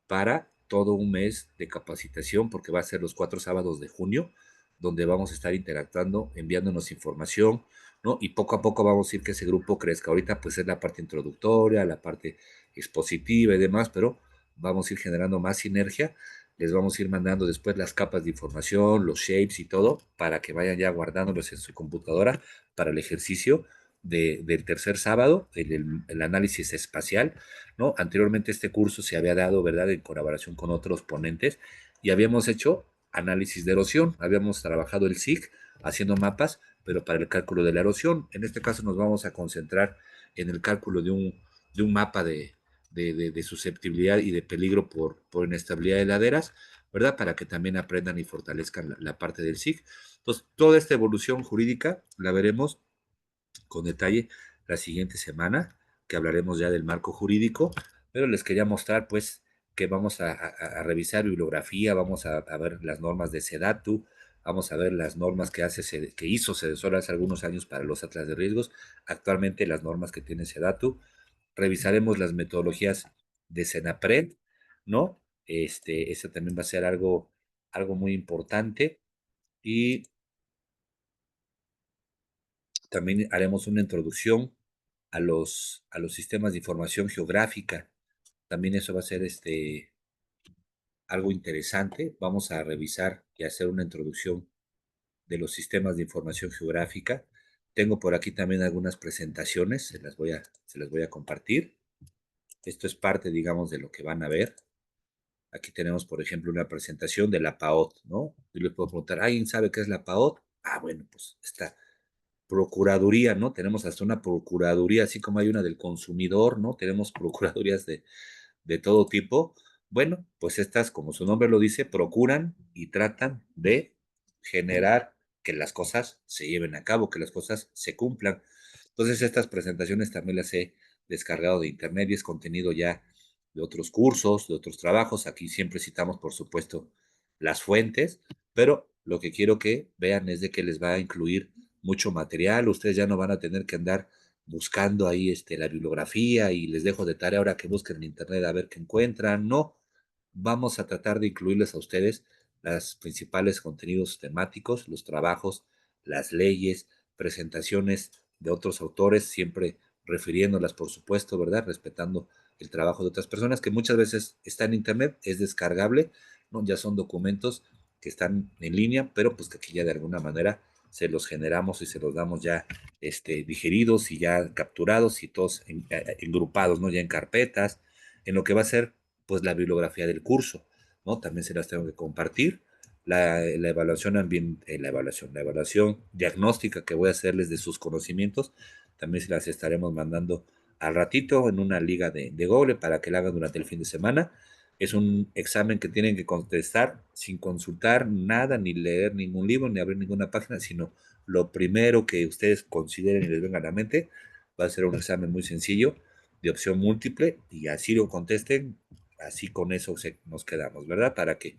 para todo un mes de capacitación, porque va a ser los 4 sábados de junio, donde vamos a estar interactuando, enviándonos información, ¿no? Y poco a poco vamos a ir que ese grupo crezca. Ahorita pues es la parte introductoria, la parte expositiva y demás, pero vamos a ir generando más sinergia. Les vamos a ir mandando después las capas de información, los shapes y todo, para que vayan ya guardándolos en su computadora para el ejercicio del tercer sábado, el análisis espacial, ¿no? Anteriormente este curso se había dado, ¿verdad?, en colaboración con otros ponentes, y habíamos hecho análisis de erosión, habíamos trabajado el SIG haciendo mapas, pero para el cálculo de la erosión. En este caso nos vamos a concentrar en el cálculo de un mapa de susceptibilidad y de peligro por inestabilidad de laderas, ¿verdad? Para que también aprendan y fortalezcan la parte del SIG. Entonces, toda esta evolución jurídica la veremos con detalle la siguiente semana, que hablaremos ya del marco jurídico, pero les quería mostrar pues que vamos a revisar bibliografía, vamos a ver las normas de SEDATU, vamos a ver las normas que hizo Sedesol hace algunos años para los atlas de riesgos, actualmente las normas que tiene SEDATU, revisaremos las metodologías de SENAPRED, ¿no? Eso también va a ser algo muy importante, y también haremos una introducción a los sistemas de información geográfica. También eso va a ser algo interesante. Vamos a revisar y hacer una introducción de los sistemas de información geográfica. Tengo por aquí también algunas presentaciones, se las voy a compartir. Esto es parte, digamos, de lo que van a ver. Aquí tenemos, por ejemplo, una presentación de la PAOT, ¿no? Yo les puedo preguntar, ¿alguien sabe qué es la PAOT? Ah, bueno, pues esta procuraduría, ¿no? Tenemos hasta una procuraduría, así como hay una del consumidor, ¿no? Tenemos procuradurías de todo tipo. Bueno, pues estas, como su nombre lo dice, procuran y tratan de generar que las cosas se lleven a cabo, que las cosas se cumplan. Entonces, estas presentaciones también las he descargado de internet y es contenido ya de otros cursos, de otros trabajos. Aquí siempre citamos, por supuesto, las fuentes, pero lo que quiero que vean es de que les va a incluir mucho material. Ustedes ya no van a tener que andar buscando ahí la bibliografía y les dejo de tarea ahora que busquen en internet a ver qué encuentran. No, vamos a tratar de incluirles a ustedes los principales contenidos temáticos, los trabajos, las leyes, presentaciones de otros autores, siempre refiriéndolas, por supuesto, ¿verdad? Respetando el trabajo de otras personas, que muchas veces está en internet, es descargable, ¿no? Ya son documentos que están en línea, pero pues que aquí ya de alguna manera se los generamos y se los damos ya digeridos y ya capturados y todos engrupados, ¿no? Ya en carpetas, en lo que va a ser pues la bibliografía del curso, ¿no? También se las tengo que compartir. La evaluación la evaluación diagnóstica que voy a hacerles de sus conocimientos, también se las estaremos mandando al ratito en una liga de Google para que la hagan durante el fin de semana. Es un examen que tienen que contestar sin consultar nada, ni leer ningún libro, ni abrir ninguna página, sino lo primero que ustedes consideren y les venga a la mente. Va a ser un examen muy sencillo, de opción múltiple, y así lo contesten, así con eso nos quedamos, ¿verdad? Para que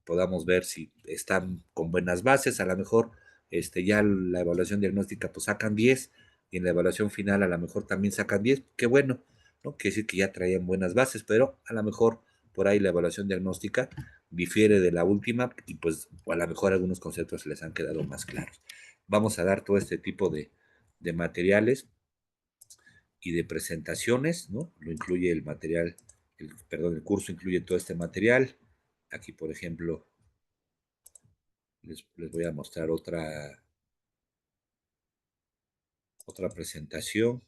podamos ver si están con buenas bases. A lo mejor ya la evaluación diagnóstica pues sacan 10 y en la evaluación final a lo mejor también sacan 10. Qué bueno, ¿no? Quiere decir que ya traían buenas bases, pero a lo mejor por ahí la evaluación diagnóstica difiere de la última y pues a lo mejor algunos conceptos les han quedado más claros. Vamos a dar todo este tipo de materiales y de presentaciones, ¿no? Lo incluye el material, el curso incluye todo este material. Aquí, por ejemplo, les voy a mostrar otra presentación,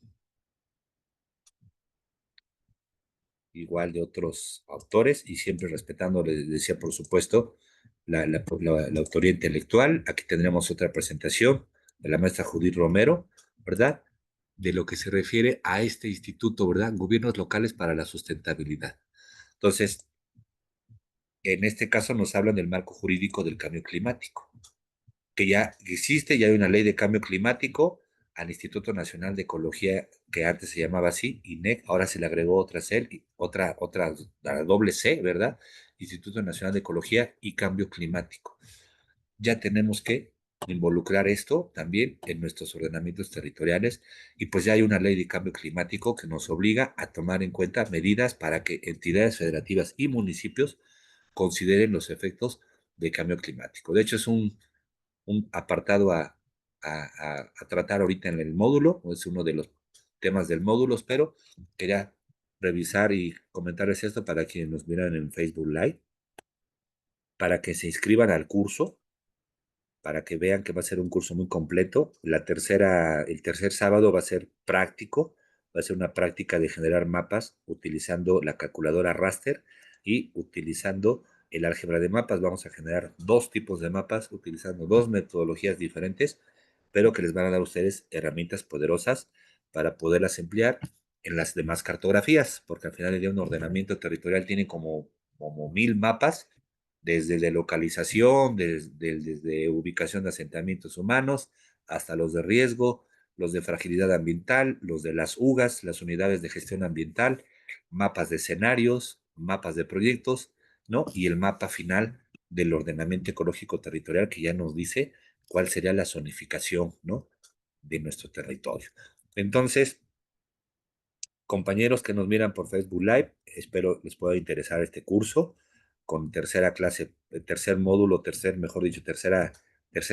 igual de otros autores, y siempre respetando, les decía, por supuesto, la autoría intelectual. Aquí tendremos otra presentación de la maestra Judith Romero, ¿verdad? De lo que se refiere a este instituto, ¿verdad? Gobiernos locales para la sustentabilidad. Entonces, en este caso nos hablan del marco jurídico del cambio climático, que ya existe, ya hay una ley de cambio climático al Instituto Nacional de Ecología, que antes se llamaba así, INEC, ahora se le agregó otra C, la doble C, ¿verdad? Instituto Nacional de Ecología y Cambio Climático. Ya tenemos que involucrar esto también en nuestros ordenamientos territoriales, y pues ya hay una ley de cambio climático que nos obliga a tomar en cuenta medidas para que entidades federativas y municipios consideren los efectos de cambio climático. De hecho, es un apartado a tratar ahorita en el módulo, es uno de los temas del módulo, pero quería revisar y comentarles esto para quienes nos miran en Facebook Live, para que se inscriban al curso, para que vean que va a ser un curso muy completo. El tercer sábado va a ser práctico, va a ser una práctica de generar mapas utilizando la calculadora raster y utilizando el álgebra de mapas. Vamos a generar 2 tipos de mapas utilizando 2 metodologías diferentes, pero que les van a dar a ustedes herramientas poderosas para poderlas emplear en las demás cartografías, porque al final del día un ordenamiento territorial tiene como 1000 mapas, desde de localización, desde ubicación de asentamientos humanos, hasta los de riesgo, los de fragilidad ambiental, los de las UGAS, las unidades de gestión ambiental, mapas de escenarios, mapas de proyectos, ¿no? Y el mapa final del ordenamiento ecológico territorial que ya nos dice cuál sería la zonificación, ¿no? De nuestro territorio. Entonces, compañeros que nos miran por Facebook Live, espero les pueda interesar este curso con tercera clase, tercer módulo, tercer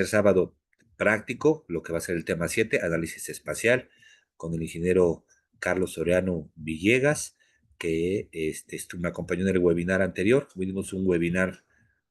sábado práctico, lo que va a ser el tema 7, análisis espacial, con el ingeniero Carlos Soriano Villegas, que me acompañó en el webinar anterior. Tuvimos un webinar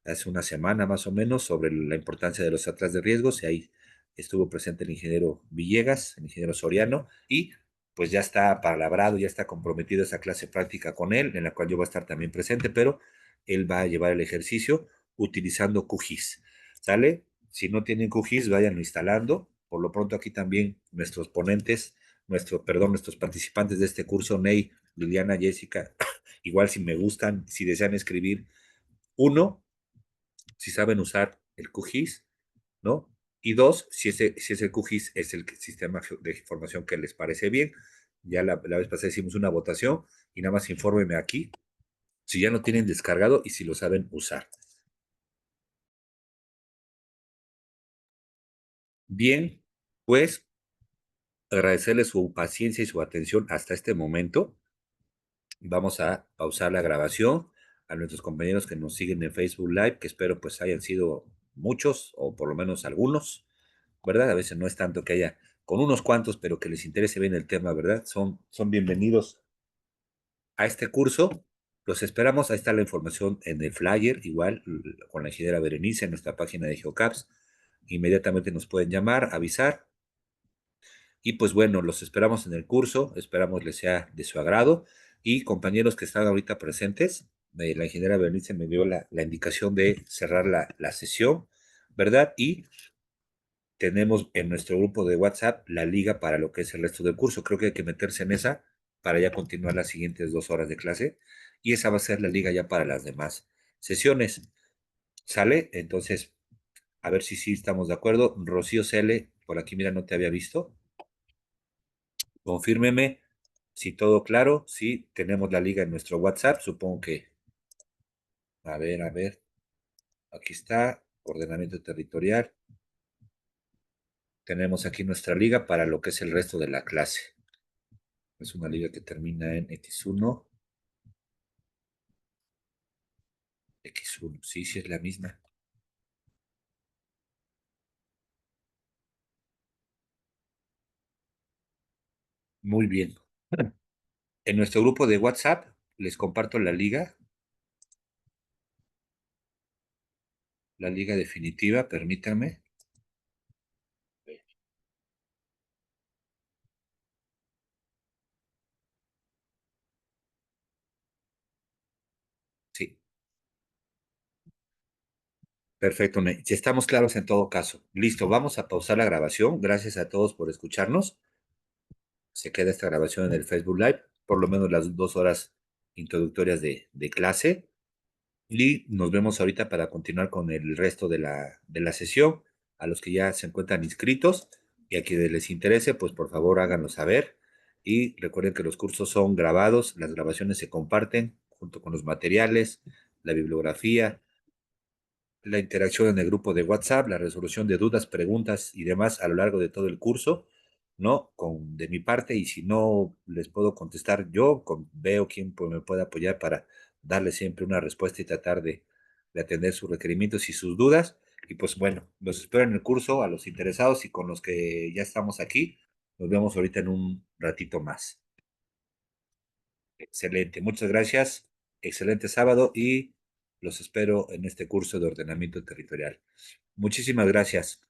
hace una semana más o menos sobre la importancia de los atlas de riesgos, y ahí estuvo presente el ingeniero Villegas, el ingeniero Soriano, y pues ya está palabrado, ya está comprometido esa clase práctica con él, en la cual yo voy a estar también presente, pero él va a llevar el ejercicio utilizando QGIS, ¿sale? Si no tienen QGIS, vayan instalando. Por lo pronto aquí también nuestros ponentes, nuestros participantes de este curso, Ney, Liliana, Jessica, igual si me gustan, si desean escribir, uno, si saben usar el QGIS, ¿no? Y dos, si ese QGIS es el sistema de información que les parece bien. Ya la vez pasada hicimos una votación y nada más infórmenme aquí si ya lo tienen descargado y si lo saben usar. Bien, pues agradecerles su paciencia y su atención hasta este momento. Vamos a pausar la grabación. A nuestros compañeros que nos siguen en Facebook Live, que espero pues hayan sido muchos o por lo menos algunos, ¿verdad? A veces no es tanto que haya con unos cuantos, pero que les interese bien el tema, ¿verdad? Son bienvenidos a este curso. Los esperamos. Ahí está la información en el flyer, igual con la ingeniera Berenice en nuestra página de GeoCaps. Inmediatamente nos pueden llamar, avisar. Y pues bueno, los esperamos en el curso. Esperamos les sea de su agrado. Y compañeros que están ahorita presentes, la ingeniera Berenice me dio la indicación de cerrar la sesión, ¿verdad? Y tenemos en nuestro grupo de WhatsApp la liga para lo que es el resto del curso. Creo que hay que meterse en esa para ya continuar las siguientes 2 horas de clase. Y esa va a ser la liga ya para las demás sesiones. ¿Sale? Entonces, a ver si sí estamos de acuerdo. Rocío Cele, por aquí, mira, no te había visto. Confírmeme si todo claro. Sí, tenemos la liga en nuestro WhatsApp. Supongo que. A ver. Aquí está. Ordenamiento territorial. Tenemos aquí nuestra liga para lo que es el resto de la clase. Es una liga que termina en X1. X1, sí es la misma. Muy bien. En nuestro grupo de WhatsApp les comparto la liga definitiva, permítanme. Sí. Perfecto, Ney. Si estamos claros en todo caso. Listo, vamos a pausar la grabación. Gracias a todos por escucharnos. Se queda esta grabación en el Facebook Live, por lo menos las 2 horas introductorias de clase. Y nos vemos ahorita para continuar con el resto de la sesión. A los que ya se encuentran inscritos y a quienes les interese, pues por favor háganlo saber. Y recuerden que los cursos son grabados, las grabaciones se comparten junto con los materiales, la bibliografía, la interacción en el grupo de WhatsApp, la resolución de dudas, preguntas y demás a lo largo de todo el curso, ¿no? De mi parte, y si no les puedo contestar yo, veo quién pues, me puede apoyar para darle siempre una respuesta y tratar de atender sus requerimientos y sus dudas. Y pues bueno, los espero en el curso a los interesados y con los que ya estamos aquí. Nos vemos ahorita en un ratito más. Excelente, muchas gracias. Excelente sábado y los espero en este curso de ordenamiento territorial. Muchísimas gracias.